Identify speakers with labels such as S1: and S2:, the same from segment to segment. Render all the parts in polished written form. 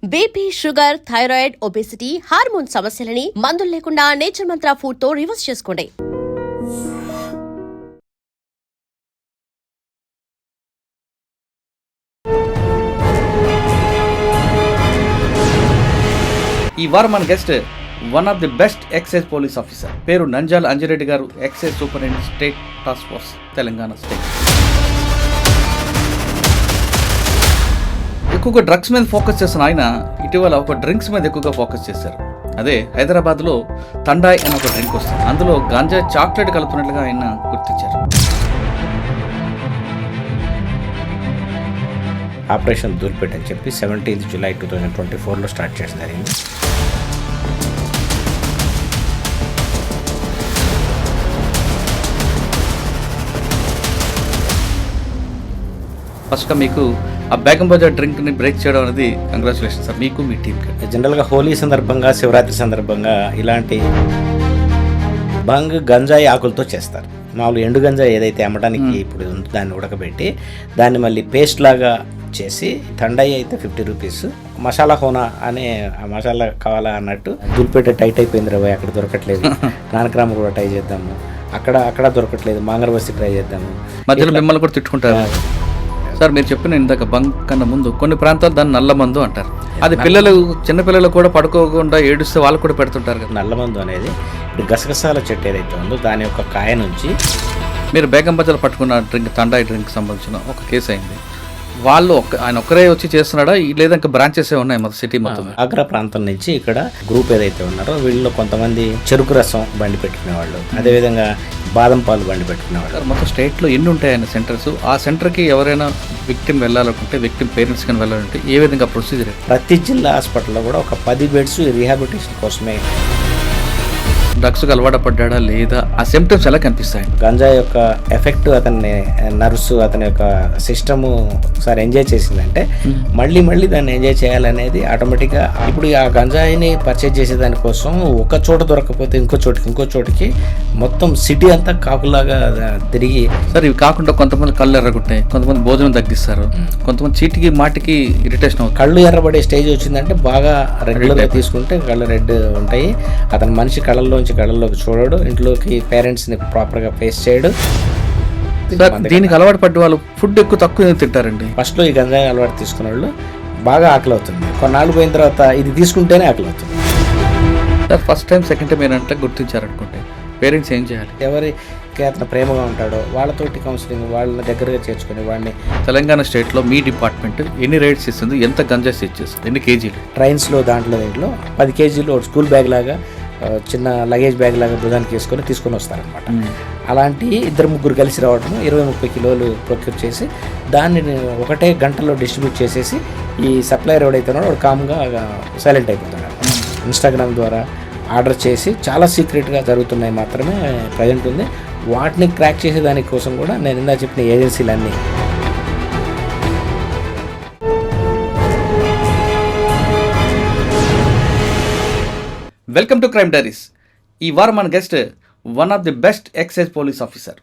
S1: BP, sugar, thyroid, obesity, hormone సమస్యలని మందులు లేకుండా నేచర్ మంత్ర ఫుడ్ తో రివర్స్ చేసుకోండి.
S2: ఈ వారం మన guest one of the best excise police officer, పేరు నంజాల అంజిరెడ్డి గారు, excise superintendent state task force, Telangana state. ఎక్కువగా డ్రగ్స్ మీద ఫోకస్ చేసిన ఆయన ఇటీవల ఒక డ్రింక్స్ మీద ఎక్కువగా ఫోకస్ చేశారు. అదే హైదరాబాద్లో తండాయ్ అని ఒక డ్రింక్ వస్తుంది, అందులో గాంజా చాక్లెట్ కలుపుతున్నట్లుగా ఆయన గుర్తించారు.
S3: ఆపరేషన్ దూల్పేట్ అని చెప్పి 17th July 2024లో స్టార్ట్ చేయడం జరిగింది.
S2: ఫస్ట్గా మీకు ఆ బేగం బజార్ డ్రింక్ని బ్రేక్ చేయడం అనేది కంగ్రాచులేషన్ సార్, మీకు మీ టీంకి.
S3: జనరల్గా హోలీ సందర్భంగా, శివరాత్రి సందర్భంగా ఇలాంటి బంగ్ గంజాయి ఆకులతో చేస్తారు. మామూలు ఎండు గంజాయి ఏదైతే అమ్మడానికి ఇప్పుడు దాన్ని ఉడకబెట్టి దాన్ని మళ్ళీ పేస్ట్ లాగా చేసి, తండాయి అయితే 50 రూపీస్, మసాలా హోనా అనే ఆ మసాలా కావాలా అన్నట్టు. దూల్పేట టైట్ అయిపోయింది రా, అక్కడ దొరకట్లేదు, నానక్రామ కూడా ట్రై చేద్దాము, అక్కడ దొరకట్లేదు, మాంగరబస్తి ట్రై చేద్దాము.
S2: మధ్యలో మిమ్మల్ని కూడా తిట్టుకుంటారు సార్. మీరు చెప్పిన ఇందాక బంక్ కన్నా ముందు కొన్ని ప్రాంతాలు దాన్ని నల్ల మందు అంటారు. అది పిల్లలు, చిన్నపిల్లలు కూడా పడుకోకుండా ఏడుస్తే వాళ్ళు కూడా పెడుతుంటారు కదా.
S3: నల్ల మందు అనేది ఇప్పుడు గసగసాల చెట్టు ఏదైతే ఉందో దాని యొక్క కాయ నుంచి
S2: మీరు బేగం బజార్ పట్టుకున్న డ్రింక్, తండాయి డ్రింక్ సంబంధించిన ఒక కేసు అయింది. వాళ్ళు ఆయన ఒక్కరే వచ్చి చేస్తున్నాడా, లేదా ఇంకా బ్రాంచెస్ ఉన్నాయి మొత్తం సిటీ మొత్తం?
S3: ఆగ్రా ప్రాంతం నుంచి ఇక్కడ గ్రూప్ ఏదైతే ఉన్నారో వీళ్ళలో కొంతమంది చెరుకు రసం బండి పెట్టుకునేవాళ్ళు, అదేవిధంగా బాదం పాలు బండి పెట్టుకునేవాళ్ళు.
S2: మొత్తం స్టేట్లో ఎన్ని ఉంటాయి ఆయన సెంటర్స్? ఆ సెంటర్కి ఎవరైనా విక్టిమ్ వెళ్ళాలనుకుంటే, విక్టిమ్ పేరెంట్స్ కానీ వెళ్ళాలంటే ఏ విధంగా ప్రొసీజర్?
S3: ప్రతి జిల్లా హాస్పిటల్లో కూడా ఒక 10 బెడ్స్ రీహాబిలిటేషన్ కోసమే.
S2: డ్రగ్స్కి అలవాటు పడ్డా లేదా, ఆ సిమ్టమ్స్ ఎలా కనిపిస్తాయి?
S3: గంజా యొక్క ఎఫెక్ట్ అతన్ని నర్వ్స్, అతని యొక్క సిస్టము ఒకసారి ఎంజాయ్ చేసిందంటే మళ్ళీ దాన్ని ఎంజాయ్ చేయాలనేది ఆటోమేటిక్గా. ఇప్పుడు ఆ గంజాయిని పర్చేజ్ చేసే దానికోసం ఒక చోట దొరకకపోతే ఇంకో చోటికి మొత్తం సిటీ అంతా కాకులాగా తిరిగి.
S2: సార్ ఇవి కాకుండా కొంతమంది కళ్ళు ఎర్రగుంటాయి, కొంతమంది భోజనం తగ్గిస్తారు, కొంతమంది చీటికి మాటికి ఇరిటేషన్ అవుతుంది.
S3: కళ్ళు ఎర్రబడే స్టేజ్ వచ్చిందంటే బాగా రెగ్యులర్గా తీసుకుంటే కళ్ళు రెడ్ ఉంటాయి. అతని మనిషి కళ్ళల్లోకి చూడడు, ఇంట్లోకి పేరెంట్స్ని ప్రాపర్గా ఫేస్ చేయడు.
S2: దీనికి అలవాటు పడ్డ వాళ్ళు ఫుడ్ తక్కువ తింటారండి.
S3: ఫస్ట్లో ఈ గంజాయి అలవాటు తీసుకున్న వాళ్ళు బాగా ఆకలి అవుతుంది, కొన్నాళ్ళు పోయిన తర్వాత ఇది తీసుకుంటేనే ఆకలి అవుతుంది.
S2: Sir first time, second time ఏంటంటే గుర్తించారనుకుంటే పేరెంట్స్ ఏం చేయాలి?
S3: ఎవరికి అతను ప్రేమగా ఉంటాడో వాళ్ళతోటి కౌన్సిలింగ్, వాళ్ళని దగ్గరగా చేర్చుకుని వాడిని.
S2: తెలంగాణ స్టేట్లో మీ డిపార్ట్మెంట్ ఎన్ని రైడ్స్ ఇస్తుంది, ఎంత గంజా సీజ్ చేస్తుంది, ఎన్ని కేజీలు?
S3: ట్రైన్స్లో దీంట్లో 10 కేజీలు ఒక స్కూల్ బ్యాగ్ లాగా, చిన్న లగేజ్ బ్యాగ్ లాగా భుజానికి తీసుకొని వస్తారనమాట. అలాంటి 2-3 కలిసి రావడం 20-30 కిలోలు ప్రొక్యూర్ చేసి దాన్ని ఒకటే గంటలో డిస్ట్రిబ్యూట్ చేసేసి ఈ సప్లయర్ ఎవడైతే ఉన్నాడో వాడు కామ్గా సైలెంట్ అయిపోతున్నాడు. ఇన్స్టాగ్రామ్ ద్వారా ఆర్డర్ చేసి చాలా సీక్రెట్గా జరుగుతున్నాయి మాత్రమే ప్రజెంట్ ఉంది. వాటిని క్రాక్ చేసే దానికోసం కూడా నేను ఇందా చెప్పిన ఏజెన్సీలన్నీ.
S2: Welcome to Crime Diaries. ఈ వారం మన guest one of the best excise police officer,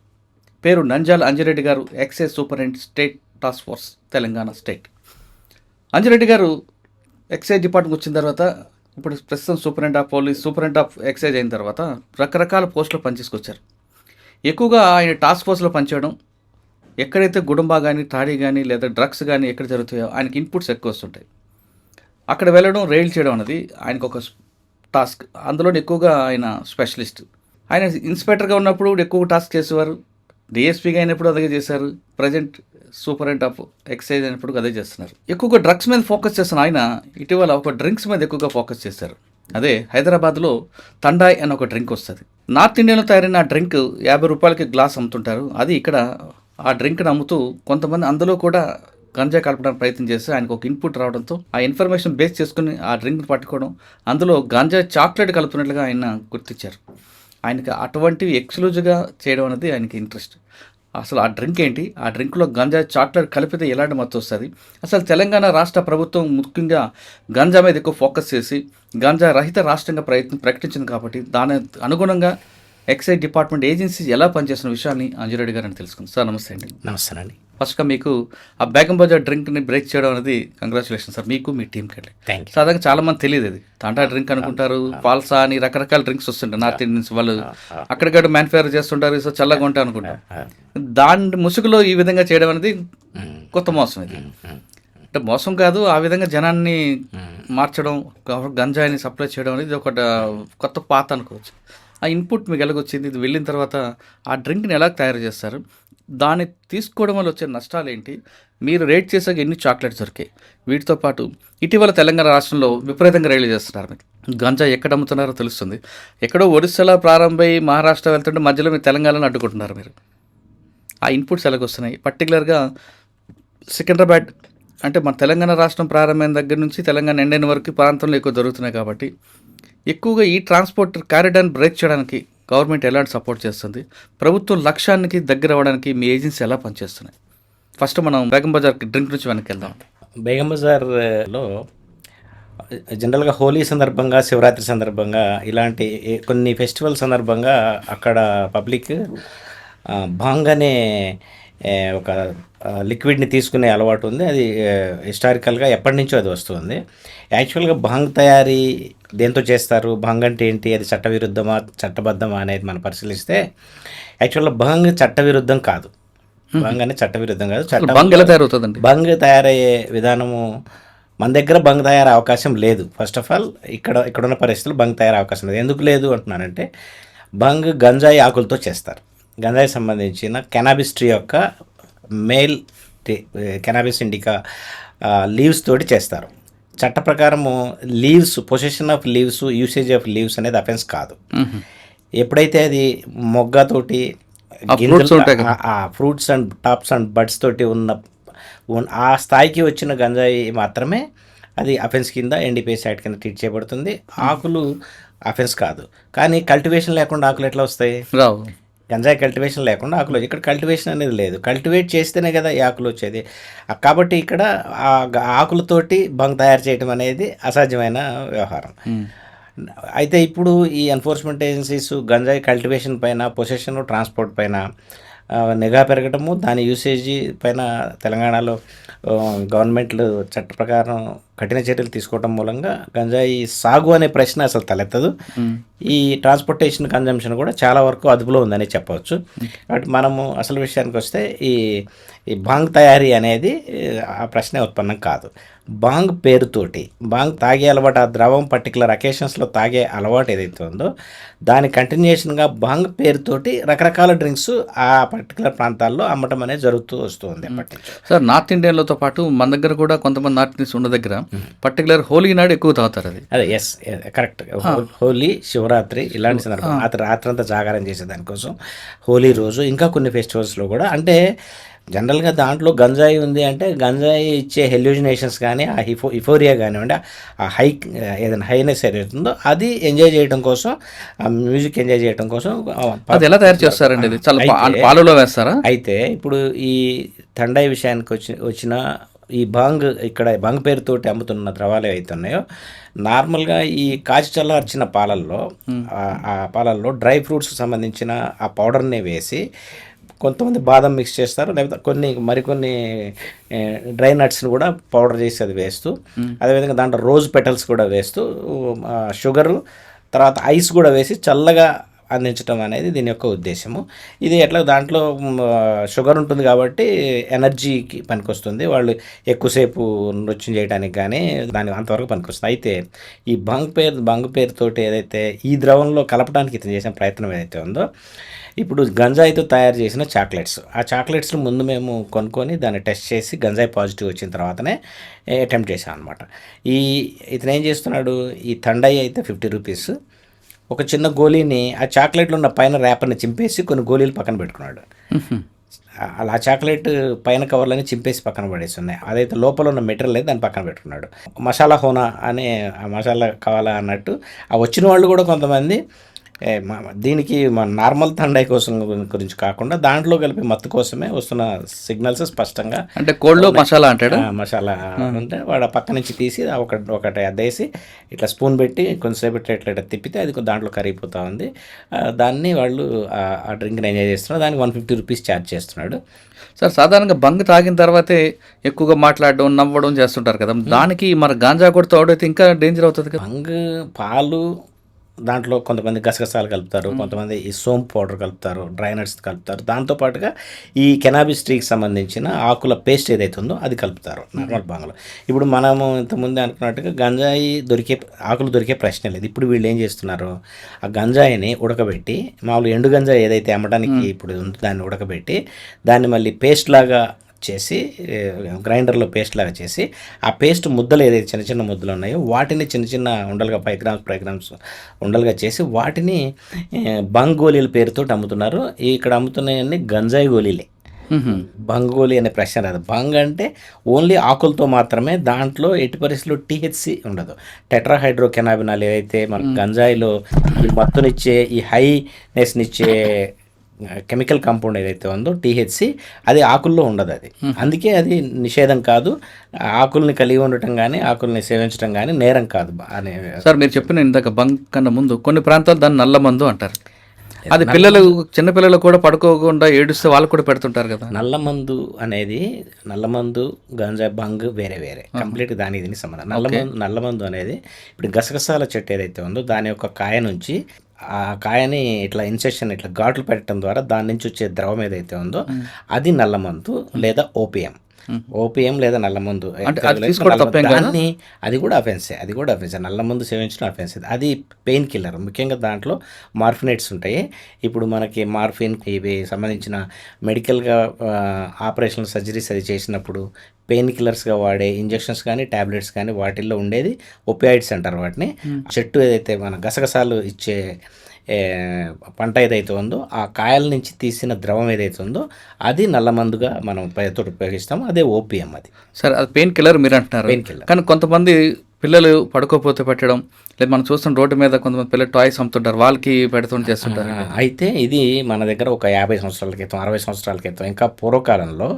S2: పేరు నంజాల అంజిరెడ్డి గారు, excise superintendent state task force, Telangana state. Anji Reddy గారు ఎక్సైజ్ డిపార్ట్మెంట్ వచ్చిన తర్వాత, ఇప్పుడు ప్రస్తుతం superintendent of police, superintendent of excise అయిన తర్వాత రకరకాల పోస్టులు పనిచేసుకొచ్చారు. ఎక్కువగా ఆయన టాస్క్ ఫోర్స్లో పనిచేయడం, ఎక్కడైతే గుడుంబా కానీ, తాడీ కానీ, లేదా డ్రగ్స్ కానీ ఎక్కడ జరుగుతాయో ఆయనకి ఇన్పుట్స్ ఎక్కువ వస్తుంటాయి. అక్కడ వెళ్ళడం, రైడ్ చేయడం అనేది ఆయనకు ఒక టాస్క్. అందులో ఎక్కువగా ఆయన స్పెషలిస్ట్. ఆయన ఇన్స్పెక్టర్గా ఉన్నప్పుడు ఎక్కువ టాస్క్ చేసేవారు, డిఎస్పీగా అయినప్పుడు అదే చేశారు, ప్రజెంట్ సూపరింటెండెంట్ ఆఫ్ ఎక్సైజ్ అయినప్పుడు అదే చేస్తున్నారు. ఎక్కువగా డ్రగ్స్ మీద ఫోకస్ చేసిన ఆయన ఇటీవల ఒక డ్రింక్స్ మీద ఎక్కువగా ఫోకస్ చేశారు. అదే హైదరాబాద్లో తండాయ్ అని ఒక డ్రింక్ వస్తుంది. నార్త్ ఇండియాలో తయారైన ఆ డ్రింక్ 50 రూపాయలకి గ్లాస్ అమ్ముతుంటారు. అది ఇక్కడ ఆ డ్రింక్ని అమ్ముతూ కొంతమంది అందులో కూడా గంజా కలపడానికి ప్రయత్నం చేస్తే ఆయనకు ఒక ఇన్పుట్ రావడంతో ఆ ఇన్ఫర్మేషన్ బేస్ చేసుకుని ఆ డ్రింక్ని పట్టుకోవడం, అందులో గంజా చాక్లెట్ కలుపుతున్నట్లుగా ఆయన గుర్తించారు. ఆయనకి అటువంటివి ఎక్స్క్లూజివ్గా చేయడం అనేది ఆయనకి ఇంట్రెస్ట్. అసలు ఆ డ్రింక్ ఏంటి, ఆ డ్రింక్లో గంజా చాక్లెట్ కలిపితే ఎలాంటి మత్తు వస్తుంది, అసలు తెలంగాణ రాష్ట్ర ప్రభుత్వం ముఖ్యంగా గంజా మీద ఎక్కువ ఫోకస్ చేసి గంజా రహిత రాష్ట్రంగా ప్రకటించింది కాబట్టి దాని అనుగుణంగా ఎక్సైజ్ డిపార్ట్మెంట్ ఏజెన్సీ ఎలా పనిచేస్తున్న విషయాన్ని అంజిరెడ్డి గారిని తెలుసుకుంది. సార్ నమస్తే అండి.
S3: నమస్తే అండి.
S2: ఫస్ట్గా మీకు ఆ బేగం బజార్ డ్రింక్ని బ్రేక్ చేయడం అనేది కంగ్రాచులేషన్ సార్ మీకు మీ టీంకి వెళ్ళి.
S3: Thank you.
S2: సాధారణంగా చాలా మంది తెలియదు అది తాంటా డ్రింక్ అనుకుంటారు, పాల్సా అని రకరకాల డ్రింక్స్ వస్తుంటాయి నార్త్ ఇండియన్స్ వాళ్ళు అక్కడికక్కడ మ్యానుఫ్యాక్చర్ చేస్తుంటారు, సో చల్లగా ఉంటాయి అనుకుంటారు. దాని ముసుగులో ఈ విధంగా చేయడం అనేది కొత్త మోసం ఇది. అంటే మోసం కాదు, ఆ విధంగా జనాన్ని మార్చడం, గంజాయిని సప్లై చేయడం అనేది ఒక కొత్త పాత అనుకోవచ్చు. ఆ ఇన్పుట్ మీకు ఎలాగొచ్చింది, ఇది వెళ్ళిన తర్వాత ఆ డ్రింక్ని ఎలా తయారు చేస్తారు, దాన్ని తీసుకోవడం వల్ల వచ్చే నష్టాలు ఏంటి, మీరు రేట్ చేసాక ఎన్ని చాక్లెట్స్ దొరికాయి, వీటితో పాటు ఇటీవల తెలంగాణ రాష్ట్రంలో విపరీతంగా రైలు చేస్తున్నారు. మీరు గంజా ఎక్కడ అమ్ముతున్నారో తెలుస్తుంది. ఎక్కడో ఒడిస్సాలో ప్రారంభమై మహారాష్ట్ర వెళ్తుంటే మధ్యలో మీరు తెలంగాణలో అడ్డుకుంటున్నారు. మీరు ఆ ఇన్పుట్స్ ఎలాగొస్తున్నాయి, పర్టికులర్గా సికింద్రాబాద్ అంటే మన తెలంగాణ రాష్ట్రం ప్రారంభమైన దగ్గర నుంచి తెలంగాణ ఎండైన వరకు ప్రాంతంలో ఎక్కువ దొరుకుతున్నాయి కాబట్టి ఎక్కువగా ఈ ట్రాన్స్పోర్ట్ కారిడార్ని బ్రేక్ చేయడానికి గవర్నమెంట్ ఎలాంటి సపోర్ట్ చేస్తుంది, ప్రభుత్వం లక్ష్యానికి దగ్గర అవ్వడానికి మీ ఏజెన్సీ ఎలా పనిచేస్తున్నాయి? ఫస్ట్ మనం బేగం బజార్ డ్రింక్ నుంచి వెనక్కి వెళ్దాం.
S3: బేగం బజార్లో జనరల్గా హోలీ సందర్భంగా, శివరాత్రి సందర్భంగా, ఇలాంటి కొన్ని ఫెస్టివల్ సందర్భంగా అక్కడ పబ్లిక్ భాంగ్ అనే ఒక లిక్విడ్ని తీసుకునే అలవాటు ఉంది. అది హిస్టారికల్గా ఎప్పటి నుంచో అది వస్తుంది. యాక్చువల్గా భాంగ్ తయారీ దేంతో చేస్తారు, భాంగ్ అంటే ఏంటి, అది చట్టవిరుద్ధమా చట్టబద్ధమా అనేది మనం పరిశీలిస్తే యాక్చువల్గా భాంగ్ చట్టవిరుద్ధం కాదు. భాంగ్ అనేది చట్టవిరుద్ధం కాదు.
S2: భాంగ్ ఎలా తయారవుతుందండి?
S3: భాంగ్ తయారయ్యే విధానము మన దగ్గర బంగ్ తయారయ్యే అవకాశం లేదు. ఫస్ట్ ఆఫ్ ఆల్ ఇక్కడున్న పరిస్థితులు బంగ్ తయారయ్యే అవకాశం లేదు. ఎందుకు లేదు అంటున్నానంటే, బంగ్ గంజాయి ఆకులతో చేస్తారు. గంజాయి సంబంధించిన కెనాబిస్ ట్రీ యొక్క మేల్ కెనాబిస్ ఇండికా లీవ్స్ తోటి చేస్తారు. చట్ట ప్రకారము leaves, possession of leaves, usage of leaves అనేది అఫెన్స్ కాదు. ఎప్పుడైతే అది మొగ్గతోటి fruits and tops and buds తోటి ఉన్న ఆ స్థాయికి వచ్చిన గంజాయి మాత్రమే అది అఫెన్స్ కింద ఎన్డీపీఎస్ యాక్ట్ కింద ట్రీట్ చేయబడుతుంది. ఆకులు అఫెన్స్ కాదు. కానీ కల్టివేషన్ లేకుండా ఆకులు ఎట్లా వస్తాయి?
S2: రావు.
S3: గంజాయి కల్టివేషన్ లేకుండా ఆకులు, ఇక్కడ కల్టివేషన్ అనేది లేదు. కల్టివేట్ చేస్తేనే కదా ఈ ఆకులు వచ్చేది. కాబట్టి ఇక్కడ ఆ ఆకులతోటి బంగ్ తయారు చేయడం అనేది అసాధ్యమైన వ్యవహారం. అయితే ఇప్పుడు ఈ ఎన్ఫోర్స్మెంట్ ఏజెన్సీస్ గంజాయి కల్టివేషన్ పైన, పొసెషన్, ట్రాన్స్పోర్ట్ పైన నిఘా పెరగటము, దాని యూసేజీ పైన తెలంగాణలో గవర్నమెంట్లు చట్ట ప్రకారం కఠిన చర్యలు తీసుకోవడం మూలంగా గంజాయి సాగు అనే ప్రశ్న అసలు తలెత్తదు. ఈ ట్రాన్స్పోర్టేషన్ కన్జంప్షన్ కూడా చాలా వరకు అదుపులో ఉందని చెప్పవచ్చు. కాబట్టి మనము అసలు విషయానికి వస్తే ఈ బాంగ్ తయారీ అనేది ఆ ప్రశ్నే ఉత్పన్నం కాదు. బాంగ్ పేరుతోటి బాంగ్ తాగే అలవాటు, ఆ ద్రవం పర్టికులర్ అకేషన్స్లో తాగే అలవాటు ఏదైతే ఉందో దాని కంటిన్యూషన్గా బాంగ్ పేరుతోటి రకరకాల డ్రింక్స్ ఆ పర్టికులర్ ప్రాంతాల్లో అమ్మటం అనేది జరుగుతూ వస్తుంది.
S2: సార్, నార్త్ ఇండియన్లతో పాటు మన దగ్గర కూడా కొంతమంది నార్త్ ఇండియన్స్ ఉన్న దగ్గర పర్టికులర్ హోలీ నాడు ఎక్కువ తాగుతారు.
S3: అదే ఎస్ కరెక్ట్. హోలీ, శివరాత్రి ఇలాంటి సందర్భం రాత్రంతా జాగారం చేసే దానికోసం హోలీ రోజు, ఇంకా కొన్ని ఫెస్టివల్స్లో కూడా, అంటే జనరల్గా దాంట్లో గంజాయి ఉంది అంటే గంజాయి ఇచ్చే హెల్యూజినేషన్స్ కానీ, ఆ హిఫోరియా కానివ్వండి, ఆ ఏదైనా హైనెస్ ఏదైతుందో అది ఎంజాయ్ చేయడం కోసం, ఆ మ్యూజిక్ ఎంజాయ్ చేయడం కోసం.
S2: అది ఎలా తయారు చేస్తారండి? అది పాలలో వేస్తారా?
S3: అయితే ఇప్పుడు ఈ తండాయి విషయానికి వచ్చిన ఈ బాంగ్, ఇక్కడ బాంగ్ పేరుతోటి అమ్ముతున్న ద్రవాలు ఏవైతే ఉన్నాయో, నార్మల్గా ఈ కాచి చల్లార్చిన పాలల్లో, ఆ పాలల్లో డ్రై ఫ్రూట్స్కి సంబంధించిన ఆ పౌడర్ని వేసి, కొంతమంది బాదం మిక్స్ చేస్తారు, లేకపోతే మరికొన్ని డ్రై నట్స్ని కూడా పౌడర్ చేసి అది వేస్తూ, అదేవిధంగా దాంట్లో రోజ్ పెటల్స్ కూడా వేస్తూ, షుగరు తర్వాత ఐస్ కూడా వేసి చల్లగా అందించడం అనేది దీని యొక్క ఉద్దేశము. ఇది ఎట్లా, దాంట్లో షుగర్ ఉంటుంది కాబట్టి ఎనర్జీకి పనికొస్తుంది, వాళ్ళు ఎక్కువసేపు నృత్యం చేయడానికి కానీ దాని అంతవరకు పనికొస్తుంది. అయితే ఈ బంగ్ పేరుతోటి ఏదైతే ఈ ద్రవంలో కలపడానికి ఇతను చేసిన ప్రయత్నం ఏదైతే ఉందో, ఇప్పుడు గంజాయితో తయారు చేసిన చాక్లెట్స్, ఆ చాక్లెట్స్ని ముందు మేము కొనుక్కొని దాన్ని టెస్ట్ చేసి గంజాయి పాజిటివ్ వచ్చిన తర్వాతనే అటెంప్ట్ చేసాం అనమాట. ఇతను ఏం చేస్తున్నాడు, ఈ తండాయి అయితే 50 రూపీస్, ఒక చిన్న గోళీని ఆ చాక్లెట్లో ఉన్న పైన ర్యాపర్ని చింపేసి కొన్ని గోళీలు పక్కన పెట్టుకున్నాడు. అలా చాక్లెట్ పైన కవర్లని చింపేసి పక్కన పడేసి ఉన్నాయి. అదైతే లోపల ఉన్న మెటీరియల్ అయితే దాన్ని పక్కన పెట్టుకున్నాడు. మసాలా హోనా అనే ఆ మసాలా కావాలా అన్నట్టు ఆ వచ్చిన వాళ్ళు కూడా కొంతమంది దీనికి మన నార్మల్ తండాయి కోసం గురించి కాకుండా దాంట్లో కలిపి మత్తు కోసమే వస్తున్న సిగ్నల్స్ స్పష్టంగా
S2: అంటే కోళ్ళు మసాలా అంటాడు.
S3: మసాలా అంటే వాడు పక్క నుంచి తీసి ఒకటి అద్దేసి ఇట్లా స్పూన్ పెట్టి కొంతసేపు ఇట్లా తిప్పితే అది దాంట్లో కరిగిపోతూ ఉంది. దాన్ని వాళ్ళు ఆ డ్రింక్ని ఎంజాయ్ చేస్తున్నారు. దానికి 150 రూపీస్ ఛార్జ్ చేస్తున్నాడు.
S2: సార్ సాధారణంగా బంగ్ తాగిన తర్వాతే ఎక్కువగా మాట్లాడడం నవ్వడం చేస్తుంటారు కదా, దానికి మన గాంజా కూడా తోడైతే ఇంకా డేంజర్ అవుతుంది కదా.
S3: బంగ్ పాలు దాంట్లో కొంతమంది గసగసాలు కలుపుతారు, కొంతమంది ఈ సోంపు పౌడర్ కలుపుతారు, డ్రై నట్స్ కలుపుతారు. దాంతోపాటుగా ఈ కెనాబిస్ ట్రీకి సంబంధించిన ఆకుల పేస్ట్ ఏదైతే ఉందో అది కలుపుతారు నార్మల్ బాంగ్లో. ఇప్పుడు మనము ఇంతకుముందే అనుకున్నట్టుగా గంజాయి ఆకులు దొరికే ప్రశ్న లేదు. ఇప్పుడు వీళ్ళు ఏం చేస్తున్నారు, ఆ గంజాయిని ఉడకబెట్టి మామూలు ఎండు గంజాయి ఏదైతే అమ్మడానికి ఇప్పుడు ఉందో దాన్ని ఉడకబెట్టి దాన్ని మళ్ళీ పేస్ట్ లాగా చేసి గ్రైండర్లో పేస్ట్ లాగా చేసి ఆ పేస్ట్ ముద్దలు ఏదైతే చిన్న చిన్న ముద్దలు ఉన్నాయో వాటిని చిన్న చిన్న ఉండలుగా 5 గ్రామ్స్ ఉండలుగా చేసి వాటిని బంగ్ గోళీల పేరుతో అమ్ముతున్నారు. ఇక్కడ అమ్ముతున్నాయన్నీ గంజాయి గోళీలే. బంగ్ గోళీ అనే ప్రశ్న రాదు. బంగ్ అంటే ఓన్లీ ఆకులతో మాత్రమే, దాంట్లో ఎట్టి పరిస్థితుల్లో THC ఉండదు. టెట్రాహైడ్రో కెనాబినాల్ ఏదైతే మన గంజాయిలో ఈ మత్తునిచ్చే ఈ హైనెస్నిచ్చే కెమికల్ కాంపౌండ్ ఏదైతే ఉందో THC అది ఆకుల్లో ఉండదు. అది అందుకే అది నిషేధం కాదు. ఆకుల్ని కలిగి ఉండటం కానీ ఆకుల్ని సేవించడం కానీ నేరం కాదు అనే.
S2: సార్ మీరు చెప్పిన ఇందాక బంగ్ కన్నా ముందు కొన్ని ప్రాంతాలు దాన్ని నల్ల మందు అంటారు. అది పిల్లలు చిన్నపిల్లలు కూడా పడుకోకుండా ఏడుస్తే వాళ్ళు కూడా పెడుతుంటారు కదా. నల్లమందు గంజా బంగ్ వేరే వేరే కంప్లీట్ దానికి దీనికి సంబంధం. నల్లమందు అనేది ఇప్పుడు గసగసాల చెట్టు ఏదైతే ఉందో దాని యొక్క కాయ నుంచి ఆ కాయని ఇట్లా ఇన్సెక్షన్ ఇట్లా ఘాట్లు పెట్టడం ద్వారా దాని నుంచి వచ్చే ద్రవం ఏదైతే ఉందో అది నల్లమందు లేదా ఓపిఎం లేదా నల్లమందు. దాన్ని అది కూడా అఫెన్సే. నల్లమందు సేవించడం అఫెన్సే. అది పెయిన్ కిల్లర్. ముఖ్యంగా దాంట్లో మార్ఫినేట్స్ ఉంటాయి. ఇప్పుడు మనకి మార్ఫిన్ ఇవి సంబంధించిన మెడికల్గా ఆపరేషన్ సర్జరీస్ అది చేసినప్పుడు పెయిన్ కిల్లర్స్గా వాడే ఇంజెక్షన్స్ కానీ ట్యాబ్లెట్స్ కానీ వాటిల్లో ఉండేది ఒపియాయిడ్స్ అంటారు వాటిని. చెట్టు ఏదైతే మన గసగసాలు ఇచ్చే పంట ఏదైతే ఉందో ఆ కాయల నుంచి తీసిన ద్రవం ఏదైతే ఉందో అది నల్లమందుగా మనం తోటి ఉపయోగిస్తాము. అదే ఓపిఎం. అది సరే, అది పెయిన్ కిల్లర్ మీరు అంటున్నారు.
S3: Pain killer.
S2: కానీ కొంతమంది పిల్లలు పడుకోపోతే పెట్టడం, లేదా మనం చూస్తున్న రోడ్డు మీద కొంతమంది పిల్లలు టాయ్స్ అమ్ముతుంటారు, వాళ్ళకి పెడుతుంటే చేస్తుంటారు.
S3: అయితే ఇది మన దగ్గర ఒక 50 సంవత్సరాల క్రితం 60 సంవత్సరాల క్రితం ఇంకా పూర్వకాలంలో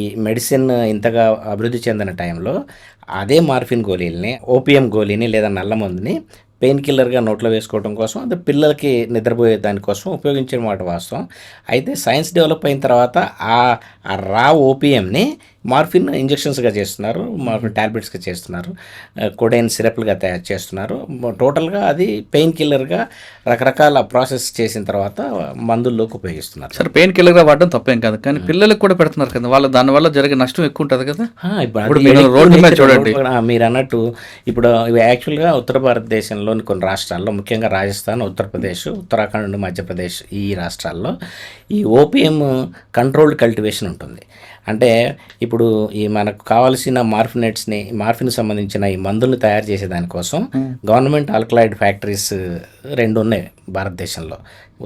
S3: ఈ మెడిసిన్ ఇంతగా అభివృద్ధి చెందిన టైంలో అదే మార్ఫిన్ గోళీలని ఓపిఎం గోళీని లేదా నల్లమందుని పెయిన్ కిల్లర్గా నోట్లో వేసుకోవడం కోసం, అది పిల్లలకి నిద్రపోయే దానికోసం ఉపయోగించే మాట వాస్తవం. అయితే సైన్స్ డెవలప్ అయిన తర్వాత ఆ రా ఓపిఎంని మార్ఫిన్ ఇంజెక్షన్స్గా చేస్తున్నారు, మార్ఫిన్ ట్యాబ్లెట్స్గా చేస్తున్నారు, కొడైన్ సిరప్లుగా తయారు చేస్తున్నారు. టోటల్గా అది పెయిన్ కిల్లర్గా రకరకాల ప్రాసెస్ చేసిన తర్వాత మందుల్లోకి ఉపయోగిస్తున్నారు.
S2: సరే, పెయిన్ కిల్లర్గా వాడడం తప్పేం కాదు, కానీ పిల్లలకు కూడా పెడుతున్నారు కదా, వాళ్ళ దానివల్ల జరిగే నష్టం ఎక్కువ ఉంటుంది కదా.
S3: ఇప్పుడు మీరు రోడ్డు మీద చూడండి, మీరు అన్నట్టు ఇప్పుడు యాక్చువల్గా ఉత్తర భారతదేశంలోని కొన్ని రాష్ట్రాల్లో, ముఖ్యంగా రాజస్థాన్, ఉత్తరప్రదేశ్, ఉత్తరాఖండ్, మధ్యప్రదేశ్ ఈ రాష్ట్రాల్లో ఈ ఓపిఎం కంట్రోల్డ్ కల్టివేషన్ ఉంటుంది. అంటే ఇప్పుడు ఈ మనకు కావాల్సిన మార్ఫిన్ సంబంధించిన ఈ మందులను తయారు చేసే దానికోసం గవర్నమెంట్ ఆల్కలాయిడ్ ఫ్యాక్టరీస్ 2 ఉన్నాయి భారతదేశంలో.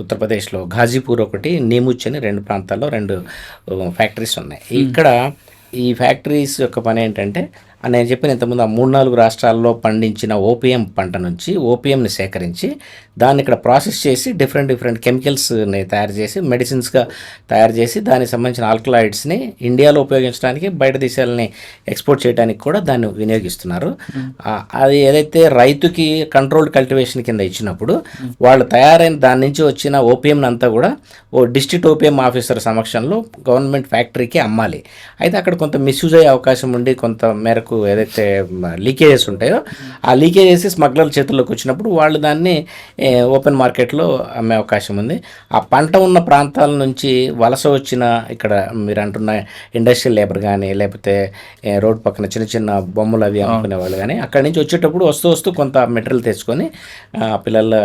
S3: ఉత్తరప్రదేశ్లో ఘాజీపూర్ ఒకటి, నీముచ్ అని 2 ప్రాంతాల్లో 2 ఫ్యాక్టరీస్ ఉన్నాయి. ఇక్కడ ఈ ఫ్యాక్టరీస్ యొక్క పని ఏంటంటే నేను చెప్పిన ఇంతకుముందు ఆ 3-4 రాష్ట్రాల్లో పండించిన ఓపిఎం పంట నుంచి ఓపిఎంని సేకరించి దాన్ని ఇక్కడ ప్రాసెస్ చేసి డిఫరెంట్ కెమికల్స్ని తయారు చేసి మెడిసిన్స్గా తయారు చేసి దానికి సంబంధించిన ఆల్కలాయిడ్స్ని ఇండియాలో ఉపయోగించడానికి, బయట దేశాలని ఎక్స్పోర్ట్ చేయడానికి కూడా దాన్ని వినియోగిస్తున్నారు. అది ఏదైతే రైతుకి కంట్రోల్డ్ కల్టివేషన్ కింద ఇచ్చినప్పుడు వాళ్ళు తయారైన దాని నుంచి వచ్చిన ఓపిఎంని అంతా కూడా ఓ డిస్ట్రిక్ట్ ఓపిఎం ఆఫీసర్ సమక్షంలో గవర్నమెంట్ ఫ్యాక్టరీకి అమ్మాలి. అయితే అక్కడ కొంత మిస్యూజ్ అయ్యే అవకాశం ఉండి కొంత మేరకు ఏదైతే లీకేజెస్ ఉంటాయో ఆ లీకేజెస్ స్మగ్లర్ చేతుల్లోకి వచ్చినప్పుడు వాళ్ళు దాన్ని ఓపెన్ మార్కెట్లో అమ్మే అవకాశం ఉంది. ఆ పంట ఉన్న ప్రాంతాల నుంచి వలస వచ్చిన ఇక్కడ మీరు అంటున్న ఇండస్ట్రియల్ లేబర్ కానీ లేకపోతే రోడ్ పక్కన చిన్న చిన్న బొమ్మలు అవి అమ్ముకునే వాళ్ళు కానీ అక్కడి నుంచి వచ్చేటప్పుడు వస్తూ కొంత మెటీరియల్ తెచ్చుకొని పిల్లలు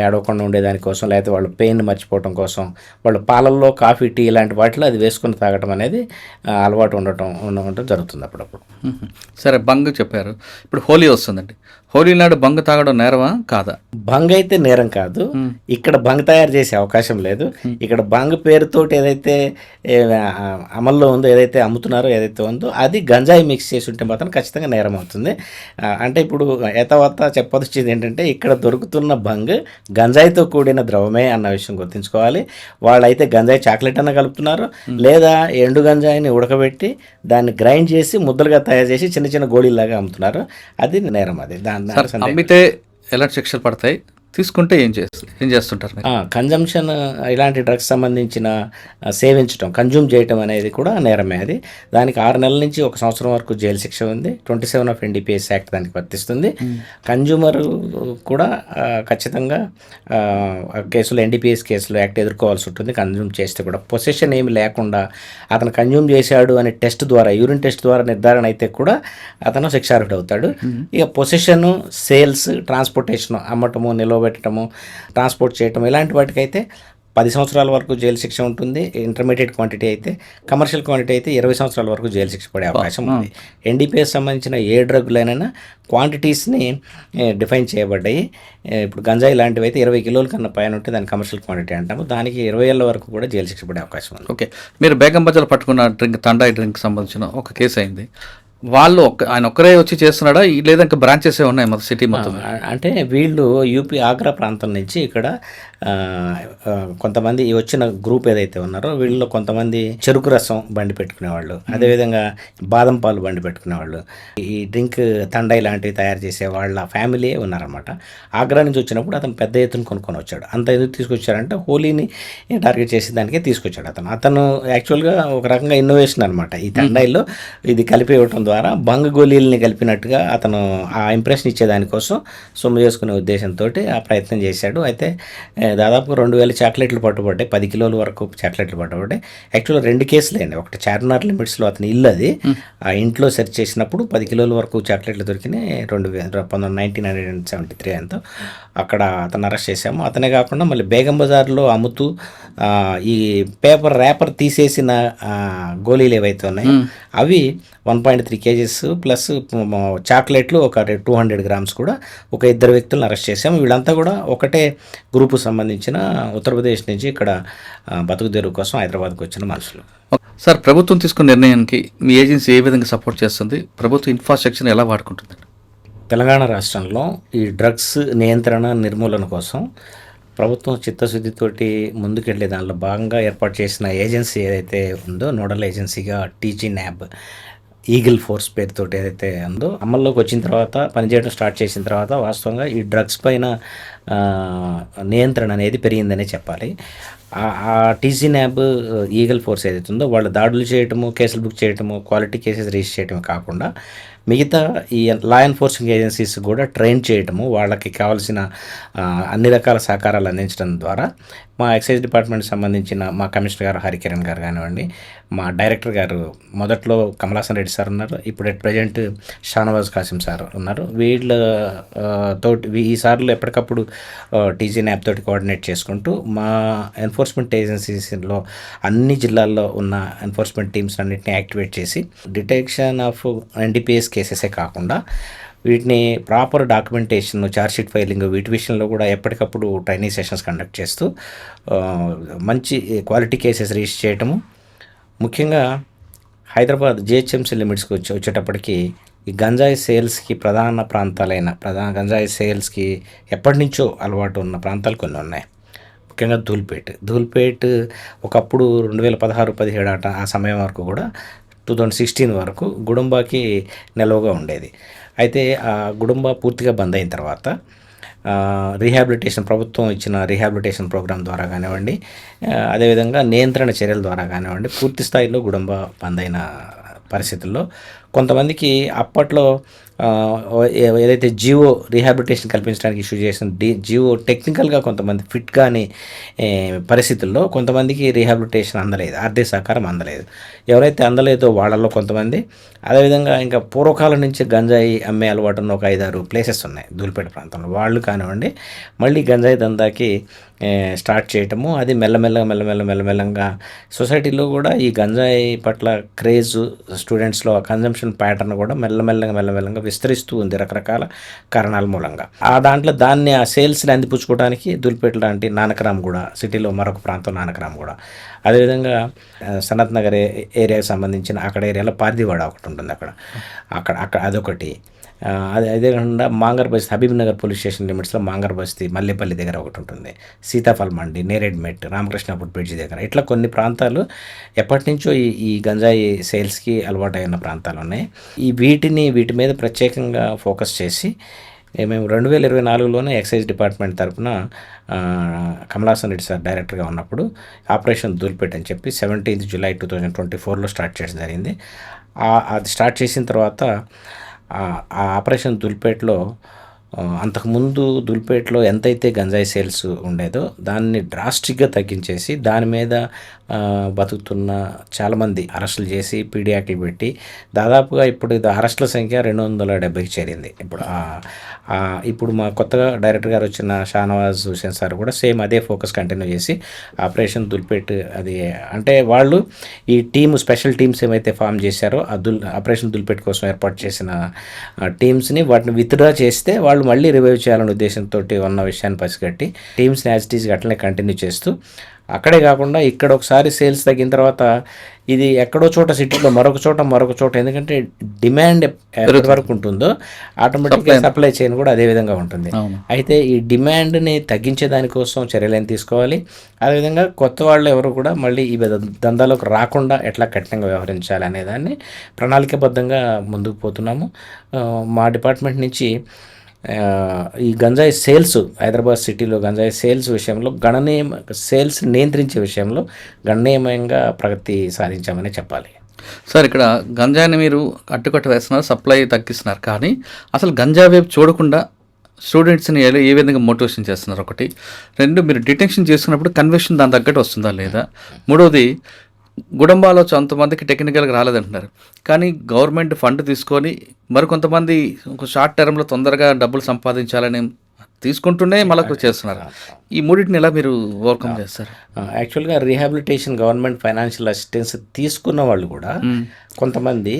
S3: ఏడవకుండా ఉండేదానికోసం, లేకపోతే వాళ్ళు పెయిన్ మర్చిపోవడం కోసం వాళ్ళు పాలల్లో కాఫీ, టీ ఇలాంటి వాటిలో అది వేసుకొని తాగడం అనేది అలవాటు ఉండటం జరుగుతుంది అప్పుడప్పుడు.
S2: సరే, బంగ్ చెప్పారు. ఇప్పుడు హోలీ వస్తుందండి. హోలీ నాడు బంగ్ తాగడం నేరమా కాదా?
S3: బంగ్ అయితే నేరం కాదు. ఇక్కడ బంగ్ తయారు చేసే అవకాశం లేదు. ఇక్కడ బంగ్ పేరుతోటి ఏదైతే అమల్లో ఉందో, ఏదైతే అమ్ముతున్నారో, ఏదైతే ఉందో అది గంజాయి మిక్స్ చేసి ఉంటే మాత్రం ఖచ్చితంగా నేరం అవుతుంది. అంటే ఇప్పుడు ఏతవత్త చెప్పొచ్చేది ఏంటంటే, ఇక్కడ దొరుకుతున్న బంగ్ గంజాయితో కూడిన ద్రవమే అన్న విషయం గుర్తుంచుకోవాలి. వాళ్ళైతే గంజాయి చాక్లెట్ అన్న కలుపుతున్నారు, లేదా ఎండు గంజాయిని ఉడకబెట్టి దాన్ని గ్రైండ్ చేసి ముద్దలుగా తయారు చేసి చిన్న చిన్న గోళీలాగా అమ్ముతున్నారు. అది నేరం. అది
S2: అమ్మితే ఎలాంటి శిక్షలు పడతాయి, తీసుకుంటే ఏం చేస్తుంటారు?
S3: కన్జంప్షన్, ఇలాంటి డ్రగ్స్ సంబంధించిన సేవించడం, కన్జ్యూమ్ చేయటం అనేది కూడా నేరమే. అది దానికి 6 నెలల నుంచి 1 సంవత్సరం వరకు జైలు శిక్ష ఉంది. 27 ఆఫ్ NDPS యాక్ట్ దానికి వర్తిస్తుంది. కన్జ్యూమర్ కూడా ఖచ్చితంగా కేసులు, NDPS కేసులు యాక్ట్ ఎదుర్కోవాల్సి ఉంటుంది. కన్జ్యూమ్ చేస్తే కూడా పొసెషన్ ఏమి లేకుండా అతను కన్జ్యూమ్ చేశాడు అనే టెస్ట్ ద్వారా, యూరిన్ టెస్ట్ ద్వారా నిర్ధారణ అయితే కూడా అతను శిక్షార్హుడు అవుతాడు. ఇక పొసెషను, సేల్స్, ట్రాన్స్పోర్టేషన్, అమ్మటము, నిలవబెట్టడము, ట్రాన్స్పోర్ట్ చేయటం, ఇలాంటి వాటికైతే 10 సంవత్సరాల వరకు జైలు శిక్ష ఉంటుంది. ఇంటర్మీడియట్ క్వాంటిటీ అయితే, కమర్షియల్ క్వాంటిటీ అయితే 20 సంవత్సరాల వరకు జైలు శిక్ష పడే అవకాశం ఉంది. NDPS సంబంధించిన ఏ డ్రగ్లైనా క్వాంటిటీస్ని డిఫైన్ చేయబడ్డాయి. ఇప్పుడు గంజాయి లాంటివి అయితే 20 కిలోల కన్నా పైన ఉంటే దాన్ని కమర్షియల్ క్వాంటిటీ అంటాము. దానికి 20 ఏళ్ళ వరకు కూడా జైలు శిక్ష పడే అవకాశం ఉంది.
S2: ఓకే, మీరు బేగం బజార్ పట్టుకున్న తండాయి డ్రింక్ సంబంధించిన ఒక కేసు అయింది. వాళ్ళు ఆయన ఒక్కరే వచ్చి చేస్తున్నాడా, లేదా ఇంకా బ్రాంచెస్ ఉన్నాయి మన సిటీ మొత్తం?
S3: అంటే వీళ్ళు యూపీ ఆగ్రా ప్రాంతం నుంచి ఇక్కడ కొంతమంది వచ్చిన గ్రూప్ ఏదైతే ఉన్నారో, వీళ్ళలో కొంతమంది చెరుకు రసం బండి పెట్టుకునేవాళ్ళు, అదేవిధంగా బాదం పాలు బండి పెట్టుకునేవాళ్ళు, ఈ డ్రింక్ తండాయి లాంటివి తయారు చేసే వాళ్ళ ఫ్యామిలీ ఉన్నారన్నమాట. ఆగ్రా నుంచి వచ్చినప్పుడు అతను పెద్ద ఎత్తున కొనుక్కొని వచ్చాడు. అంత ఎందుకు తీసుకొచ్చారంటే హోలీని టార్గెట్ చేసి దానికే తీసుకొచ్చాడు. అతను యాక్చువల్గా ఒక రకంగా ఇన్నోవేషన్ అనమాట. ఈ తండాయిలో ఇది కలిపి ఇవ్వటం ద్వారా బంగ్ గోళీలని కలిపినట్టుగా అతను ఆ ఇంప్రెషన్ ఇచ్చేదానికోసం సొమ్ము చేసుకునే ఉద్దేశంతో ఆ ప్రయత్నం చేశాడు. అయితే దాదాపు 2000 చాక్లెట్లు పట్టుబడ్డాయి, 10 కిలోల వరకు చాక్లెట్లు పట్టుబడ్డాయి. యాక్చువల్గా 2 కేసులు అయింది. ఒకటి చార్మినార్ లిమిట్స్లో అతని ఇల్లు, అది ఆ ఇంట్లో సెర్చ్ చేసినప్పుడు 10 కిలోల వరకు చాక్లెట్లు దొరికినాయి. 1973 అంతా అక్కడ అతను అరెస్ట్ చేశాము. అతనే కాకుండా మళ్ళీ బేగం బజార్లో అమ్ముతూ ఈ పేపర్ ర్యాపర్ తీసేసిన గోళీలు ఏవైతే ఉన్నాయో అవి 1.3 kgs ప్లస్ చాక్లెట్లు ఒక 200 grams కూడా ఒక 2 వ్యక్తులను అరెస్ట్ చేశాము. వీళ్ళంతా కూడా ఒకటే గ్రూపు సంబంధించిన ఉత్తరప్రదేశ్ నుంచి ఇక్కడ బతుకుదెరువు కోసం హైదరాబాద్కి వచ్చిన మనుషులు.
S2: సార్, ప్రభుత్వం తీసుకున్న నిర్ణయానికి మీ ఏజెన్సీ ఏ విధంగా సపోర్ట్ చేస్తుంది? ప్రభుత్వ ఇన్ఫ్రాస్ట్రక్చర్ ఎలా వాడుకుంటుంది?
S3: తెలంగాణ రాష్ట్రంలో ఈ డ్రగ్స్ నియంత్రణ, నిర్మూలన కోసం ప్రభుత్వం చిత్తశుద్ధితోటి ముందుకెళ్లే దానిలో భాగంగా ఏర్పాటు చేసిన ఏజెన్సీ ఏదైతే ఉందో, నోడల్ ఏజెన్సీగా TGNAB, ఈగిల్ ఫోర్స్ పేరుతోటి ఏదైతే ఉందో, అమల్లోకి వచ్చిన తర్వాత, పనిచేయడం స్టార్ట్ చేసిన తర్వాత వాస్తవంగా ఈ డ్రగ్స్ పైన నియంత్రణ అనేది పెరిగిందనే చెప్పాలి. ఆ TGNAB, ఈగిల్ ఫోర్స్ ఏదైతే ఉందో, వాళ్ళు దాడులు చేయటము, కేసులు బుక్ చేయటము, క్వాలిటీ కేసెస్ రిజిస్టర్ చేయటమే కాకుండా మిగతా ఈ లా ఎన్ఫోర్సింగ్ ఏజెన్సీస్ కూడా ట్రైన్ చేయటము, వాళ్ళకి కావాల్సిన అన్ని రకాల సహకారాలు అందించడం ద్వారా మా ఎక్సైజ్ డిపార్ట్మెంట్ సంబంధించిన మా కమిషనర్ గారు హరికిరణ్ గారు కానివ్వండి, మా డైరెక్టర్ గారు మొదట్లో కమలాసన్ రెడ్డి సార్ ఉన్నారు, ఇప్పుడు at present Shanawaz Kasim sir ఉన్నారు. వీళ్ళ తోటి ఈ సార్లు ఎప్పటికప్పుడు TGNAB తోటి కోఆర్డినేట్ చేసుకుంటూ మా ఎన్ఫోర్స్మెంట్ ఏజెన్సీస్లో అన్ని జిల్లాల్లో ఉన్న ఎన్ఫోర్స్మెంట్ టీమ్స్ అన్నింటినీ యాక్టివేట్ చేసి డిటెక్షన్ ఆఫ్ NDPS కేసెసే కాకుండా వీటిని ప్రాపర్ డాక్యుమెంటేషన్, ఛార్జ్షీట్ ఫైలింగ్, వీటి విషయంలో కూడా ఎప్పటికప్పుడు ట్రైనింగ్ సెషన్స్ కండక్ట్ చేస్తూ మంచి క్వాలిటీ కేసెస్ రిజిస్టర్ చేయటము. ముఖ్యంగా హైదరాబాద్ GHMC లిమిట్స్కి వచ్చేటప్పటికి ఈ గంజాయి సేల్స్కి గంజాయి సేల్స్కి ఎప్పటి నుంచో అలవాటు ఉన్న ప్రాంతాలు కొన్ని ఉన్నాయి. ముఖ్యంగా ధూల్పేట్ ఒకప్పుడు 2016-17 ఆ సమయం వరకు కూడా 2016 వరకు గుడుంబాకి నిలవగా ఉండేది. అయితే ఆ గుడుంబా పూర్తిగా బంద్ అయిన తర్వాత రీహాబిలిటేషన్, ప్రభుత్వం ఇచ్చిన రీహాబిలిటేషన్ ప్రోగ్రాం ద్వారా కానివ్వండి, అదేవిధంగా నియంత్రణ చర్యల ద్వారా కానివ్వండి, పూర్తి స్థాయిలో గుడుంబా బంద్ అయిన పరిస్థితుల్లో కొంతమందికి అప్పట్లో ఏదైతే జియో రీహాబిలిటేషన్ కల్పించడానికి ఇష్యూ చేసిన జియో టెక్నికల్గా కొంతమంది ఫిట్ కాని పరిస్థితుల్లో కొంతమందికి రీహాబిలిటేషన్ అందలేదు, ఆర్థిక సహకారం అందలేదు. ఎవరైతే అందలేదో వాళ్ళల్లో కొంతమంది, అదేవిధంగా ఇంకా పూర్వకాలం నుంచి గంజాయి అమ్మే అలవాటు ఉన్న ఒక 5-6 ప్లేసెస్ ఉన్నాయి ధూల్పేట ప్రాంతంలో, వాళ్ళు కానివ్వండి మళ్ళీ గంజాయి దందాకి స్టార్ట్ చేయటము. అది మెల్లమెల్లగా సొసైటీలో కూడా ఈ గంజాయి పట్ల క్రేజ్, స్టూడెంట్స్లో కన్జంప్షన్ ప్యాటర్న్ కూడా మెల్లమెల్లగా విస్తరిస్తూ ఉంది రకరకాల కారణాల మూలంగా. దాన్ని ఆ సేల్స్ని అందిపుచ్చుకోవడానికి దుల్పేట లాంటి నానకరామ్గూడ సిటీలో మరొక ప్రాంతం నానకరామ్గూడ, అదేవిధంగా సనత్ నగర్ ఏరియాకి సంబంధించిన అక్కడ ఏరియాలో పార్దివాడ ఒకటి ఉంటుంది, అక్కడ అదొకటి. అదే కాకుండా మాంగర్ బస్తీ, హబీబ్ నగర్ పోలీస్ స్టేషన్ లిమిట్స్లో మాంగర్ బస్తీ మల్లేపల్లి దగ్గర ఒకటి ఉంటుంది, సీతాఫల్ మండి, నేరేడ్మెట్, రామకృష్ణాపూర్ బ్రిడ్జి దగ్గర, ఇట్లా కొన్ని ప్రాంతాలు ఎప్పటి నుంచో ఈ గంజాయి సేల్స్కి అలవాటు అయిన ప్రాంతాలు ఉన్నాయి. వీటి మీద ప్రత్యేకంగా ఫోకస్ చేసి మేము 2024లోనే ఎక్సైజ్ డిపార్ట్మెంట్ తరఫున కమలాసన్ రెడ్డి సార్ డైరెక్టర్గా ఉన్నప్పుడు ఆపరేషన్ ధూల్పేట్ అని చెప్పి 17 జూలై 2024లో స్టార్ట్ చేయడం జరిగింది. అది స్టార్ట్ చేసిన తర్వాత ఆ ఆపరేషన్ ధూల్పేట్లో అంతకుముందు ధూల్పేట్లో ఎంతైతే గంజాయి సేల్స్ ఉండేదో దాన్ని డ్రాస్టిక్గా తగ్గించేసి దాని మీద బతుకుతున్న చాలామంది అరెస్టులు చేసి పీడీ యాక్ట్లు పెట్టి దాదాపుగా ఇప్పుడు అరెస్టుల సంఖ్య 270కి చేరింది. ఇప్పుడు మా కొత్తగా డైరెక్టర్ గారు వచ్చిన షానవాజ్ హుసేన్ సార్ కూడా సేమ్ అదే ఫోకస్ కంటిన్యూ చేసి ఆపరేషన్ ధూల్పేట్, అది అంటే వాళ్ళు ఈ స్పెషల్ టీమ్స్ ఏమైతే ఫామ్ చేశారో ఆపరేషన్ ధూల్పేట్ కోసం ఏర్పాటు చేసిన టీమ్స్ని వాటిని విత్డ్రా చేస్తే వాళ్ళు మళ్ళీ రివైవ్ చేయాలనే ఉద్దేశంతో ఉన్న విషయాన్ని పసిగట్టి టీమ్స్ని యాజ్ ఇట్ ఈజ్గా అట్లనే కంటిన్యూ చేస్తూ, అక్కడే కాకుండా ఇక్కడ ఒకసారి సేల్స్ తగ్గిన తర్వాత ఇది ఎక్కడో చోట సిటీలో మరొక చోట, ఎందుకంటే డిమాండ్ ఎప్పటి వరకు ఉంటుందో ఆటోమేటిక్గా సప్లై చైన్ కూడా అదే విధంగా ఉంటుంది. అయితే ఈ డిమాండ్ని తగ్గించే దానికోసం చర్యలు తీసుకోవాలి. అదేవిధంగా కొత్త వాళ్ళు ఎవరు కూడా మళ్ళీ ఈ దందాలోకి రాకుండా ఎట్లా కఠినంగా వ్యవహరించాలి అనే దాన్ని ప్రణాళికాబద్ధంగా ముందుకు పోతున్నాము. మా డిపార్ట్మెంట్ నుంచి ఈ గంజాయి సేల్స్, హైదరాబాద్ సిటీలో గంజాయి సేల్స్ విషయంలో సేల్స్ నియంత్రించే విషయంలో గణనీయమంగా ప్రగతి సాధించామని చెప్పాలి.
S2: సార్, ఇక్కడ గంజాయిని మీరు అడ్డుకట్ట వేస్తున్నారు, సప్లై తగ్గిస్తున్నారు, కానీ అసలు గంజా వైపు చూడకుండా స్టూడెంట్స్ని ఏ విధంగా మోటివేషన్ చేస్తున్నారు? ఒకటి. 2, మీరు డిటెక్షన్ చేసుకున్నప్పుడు కన్విక్షన్ దాని తగ్గట్టు వస్తుందా లేదా? 3వది, గుడంబాలో కొంతమందికి టెక్నికల్గా రాలేదంటున్నారు, కానీ గవర్నమెంట్ ఫండ్ తీసుకొని మరికొంతమంది ఒక షార్ట్ టర్మ్లో తొందరగా డబ్బులు సంపాదించాలని తీసుకుంటూనే మళ్ళీ చేస్తున్నారు. ఈ మూడింటిని ఎలా మీరు ఓవర్కమ్ చేస్తారు?
S3: యాక్చువల్గా రీహాబిలిటేషన్ గవర్నమెంట్ ఫైనాన్షియల్ అసిస్టెన్స్ తీసుకున్న వాళ్ళు కూడా కొంతమంది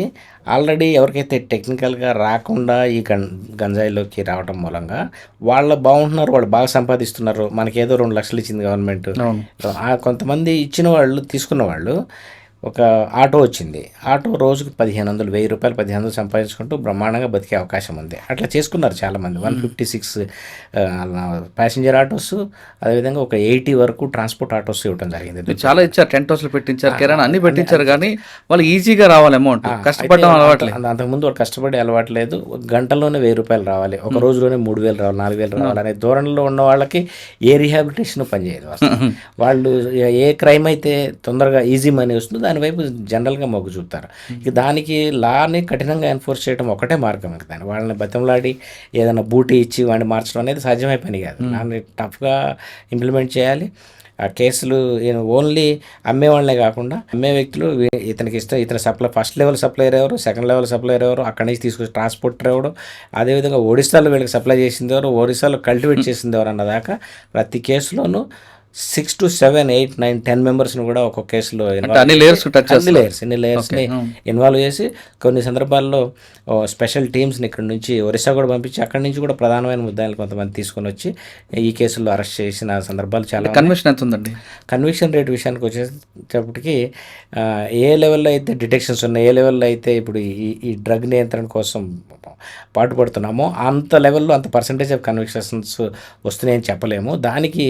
S3: ఆల్రెడీ ఎవరికైతే టెక్నికల్గా రాకుండా ఈ గంజాయిలోకి రావడం మూలంగా వాళ్ళు బాగుంటున్నారు, వాళ్ళు బాగా సంపాదిస్తున్నారు, మనకేదో 2 లక్షలు ఇచ్చింది గవర్నమెంట్, కొంతమంది ఇచ్చిన వాళ్ళు తీసుకున్న వాళ్ళు ఒక ఆటో వచ్చింది, ఆటో రోజుకు 1500, 1000 రూపాయలు 1500 సంపాదించుకుంటూ బ్రహ్మాండంగా బతికే అవకాశం ఉంది. అట్లా చేసుకున్నారు చాలామంది. 156 ప్యాసింజర్ ఆటోస్, అదేవిధంగా ఒక 80 వరకు ట్రాన్స్పోర్ట్ ఆటోస్ ఇవ్వడం జరిగింది.
S2: చాలా ఇచ్చారు, టెంట్ హౌస్లు పెట్టించారు, కిరాణా అన్ని పెట్టించారు, కానీ వాళ్ళు ఈజీగా రావాలి అమౌంట్, కష్టపడడం అలవాట్లేదు.
S3: అంతకుముందు వాళ్ళు కష్టపడే అలవాట్లేదు, గంటలోనే 1000 రూపాయలు రావాలి, ఒక రోజులోనే 3000 రావాలి, 4000 రావాలి అనే ధోరణిలో ఉన్న వాళ్ళకి ఏ రీహాబిలిటేషన్ పనిచేయదు. వాళ్ళు ఏ క్రైమ్ అయితే తొందరగా ఈజీ మనీ వస్తుందో దాని వైపు జనరల్గా మొగ్గు చూపుతారు. ఇక దానికి లాని కఠినంగా ఎన్ఫోర్స్ చేయడం ఒకటే మార్గం. దాన్ని వాళ్ళని బతంలాడి ఏదైనా బూటీ ఇచ్చి వాడిని మార్చడం అనేది సాధ్యమైన పని కాదు. దాన్ని టఫ్గా ఇంప్లిమెంట్ చేయాలి. ఆ కేసులు ఓన్లీ అమ్మేవాళ్ళనే కాకుండా అమ్మే వ్యక్తులు ఇతనికి ఇతని ఫస్ట్ లెవెల్ సప్లయర్ ఎవరు, సెకండ్ లెవెల్ సప్లయర్ ఎవరు, అక్కడి నుంచి తీసుకొచ్చి ట్రాన్స్పోర్టర్ ఎవరు, అదేవిధంగా ఒడిశాలో వీళ్ళకి సప్లై చేసింది ఎవరు, ఒడిశాలో కల్టివేట్ చేసింది ఎవరు అన్నదాకా ప్రతి కేసులోనూ 6 to 7, 8, 9, 10 మెంబర్స్ని కూడా ఒక్కొక్క కేసులో ఎన్ని లేయర్స్ని ఇన్వాల్వ్ చేసి కొన్ని సందర్భాల్లో స్పెషల్ టీమ్స్ని ఇక్కడ నుంచి ఒరిస్సా కూడా పంపించి అక్కడి నుంచి కూడా ప్రధానమైన ముద్దాయిలు కొంతమంది తీసుకొని వచ్చి ఈ కేసుల్లో అరెస్ట్ చేసిన సందర్భాలు చాలా.
S2: కన్విక్షన్ ఎంత ఉందండి?
S3: కన్విక్షన్ రేట్ విషయానికి వచ్చేటప్పటికి ఏ లెవెల్లో అయితే డిటెక్షన్స్ ఉన్నాయి, ఏ లెవెల్లో అయితే ఇప్పుడు ఈ డ్రగ్ నియంత్రణ కోసం పాటుపడుతున్నామో అంత లెవెల్లో అంత పర్సంటేజ్ ఆఫ్ కన్విక్షన్స్ వస్తున్నాయని చెప్పలేము. దానికి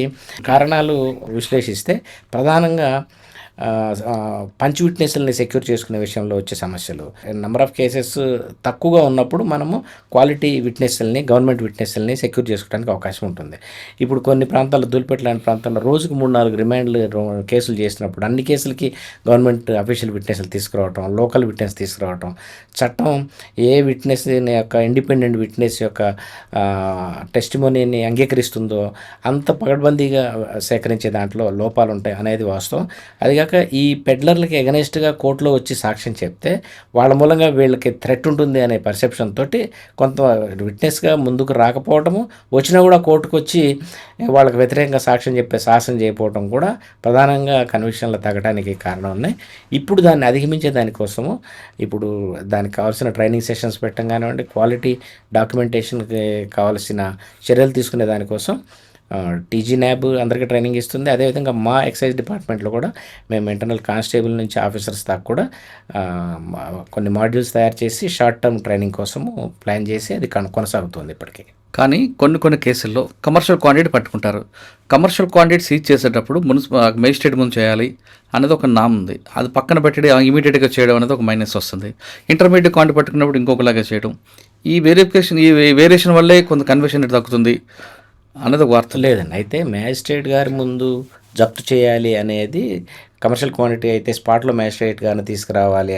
S3: కారణాలు విశ్లేషిస్తే ప్రధానంగా పంచ్ విట్నెస్లని సెక్యూర్ చేసుకునే విషయంలో వచ్చే సమస్యలు, నెంబర్ ఆఫ్ కేసెస్ తక్కువగా ఉన్నప్పుడు మనము క్వాలిటీ విట్నెస్లని, గవర్నమెంట్ విట్నెస్లని సెక్యూర్ చేసుకోవడానికి అవకాశం ఉంటుంది. ఇప్పుడు కొన్ని ప్రాంతాల్లో, ధూల్పేట లాంటి ప్రాంతాల్లో రోజుకు 3-4 రిమాండ్లు కేసులు చేసినప్పుడు అన్ని కేసులకి గవర్నమెంట్ అఫీషియల్ విట్నెస్లు తీసుకురావటం, లోకల్ విట్నెస్ తీసుకురావటం, చట్టం ఏ విట్నెస్ యొక్క ఇండిపెండెంట్ విట్నెస్ యొక్క టెస్టిమోనీని అంగీకరిస్తుందో అంత పగడ్బందీగా సేకరించే దాంట్లో లోపాలు ఉంటాయి అనేది వాస్తవం. అది అదిగాక ఈ పెడ్లర్లకి ఎగనెస్ట్గా కోర్టులో వచ్చి సాక్ష్యం చెప్తే వాళ్ళ మూలంగా వీళ్ళకి థ్రెట్ ఉంటుంది అనే పర్సెప్షన్ తోటి కొంత విట్నెస్గా ముందుకు రాకపోవటము, వచ్చినా కూడా కోర్టుకు వచ్చి వాళ్ళకి వ్యతిరేకంగా సాక్ష్యం చెప్పే సాహసం చేయకపోవటం కూడా ప్రధానంగా కన్విక్షన్లు తగ్గడానికి కారణం ఉన్నాయి. ఇప్పుడు దాన్ని అధిగమించే దానికోసము ఇప్పుడు దానికి కావాల్సిన ట్రైనింగ్ సెషన్స్ పెట్టడం కానివ్వండి, క్వాలిటీ డాక్యుమెంటేషన్కి కావాల్సిన చర్యలు తీసుకునే దానికోసం టీజీ న్యాబ్ అందరికీ ట్రైనింగ్ ఇస్తుంది. అదేవిధంగా మా ఎక్సైజ్ డిపార్ట్మెంట్లో కూడా మేము ఇంటర్నల్ కానిస్టేబుల్ నుంచి ఆఫీసర్స్ దాకా కూడా కొన్ని మాడ్యూల్స్ తయారు చేసి షార్ట్ టర్మ్ ట్రైనింగ్ కోసము ప్లాన్ చేసి అది కొనసాగుతుంది ఇప్పటికీ.
S2: కానీ కొన్ని కేసుల్లో కమర్షియల్ క్వాంటిటీ పట్టుకుంటారు. కమర్షియల్ క్వాంటిటీ సీజ్ చేసేటప్పుడు మేజిస్ట్రేట్ ముందు చేయాలి అనేది ఒక నామ్ ఉంది. అది పక్కన పెట్టి ఇమీడియట్గా చేయడం అనేది ఒక మైనస్ వస్తుంది. ఇంటర్మీడియట్ క్వాంటిటీ పట్టుకున్నప్పుడు ఇంకొకలాగా చేయడం, ఈ వేరియేషన్ వల్లే కొంత కన్వర్షన్ తగ్గుతుంది అనేది ఒక వార్త.
S3: లేదండి, అయితే మ్యాజిస్ట్రేట్ గారి ముందు జప్తు చేయాలి అనేది కమర్షియల్ క్వాంటిటీ అయితే స్పాట్లో మ్యాజిస్ట్రేట్ గారిని తీసుకురావాలి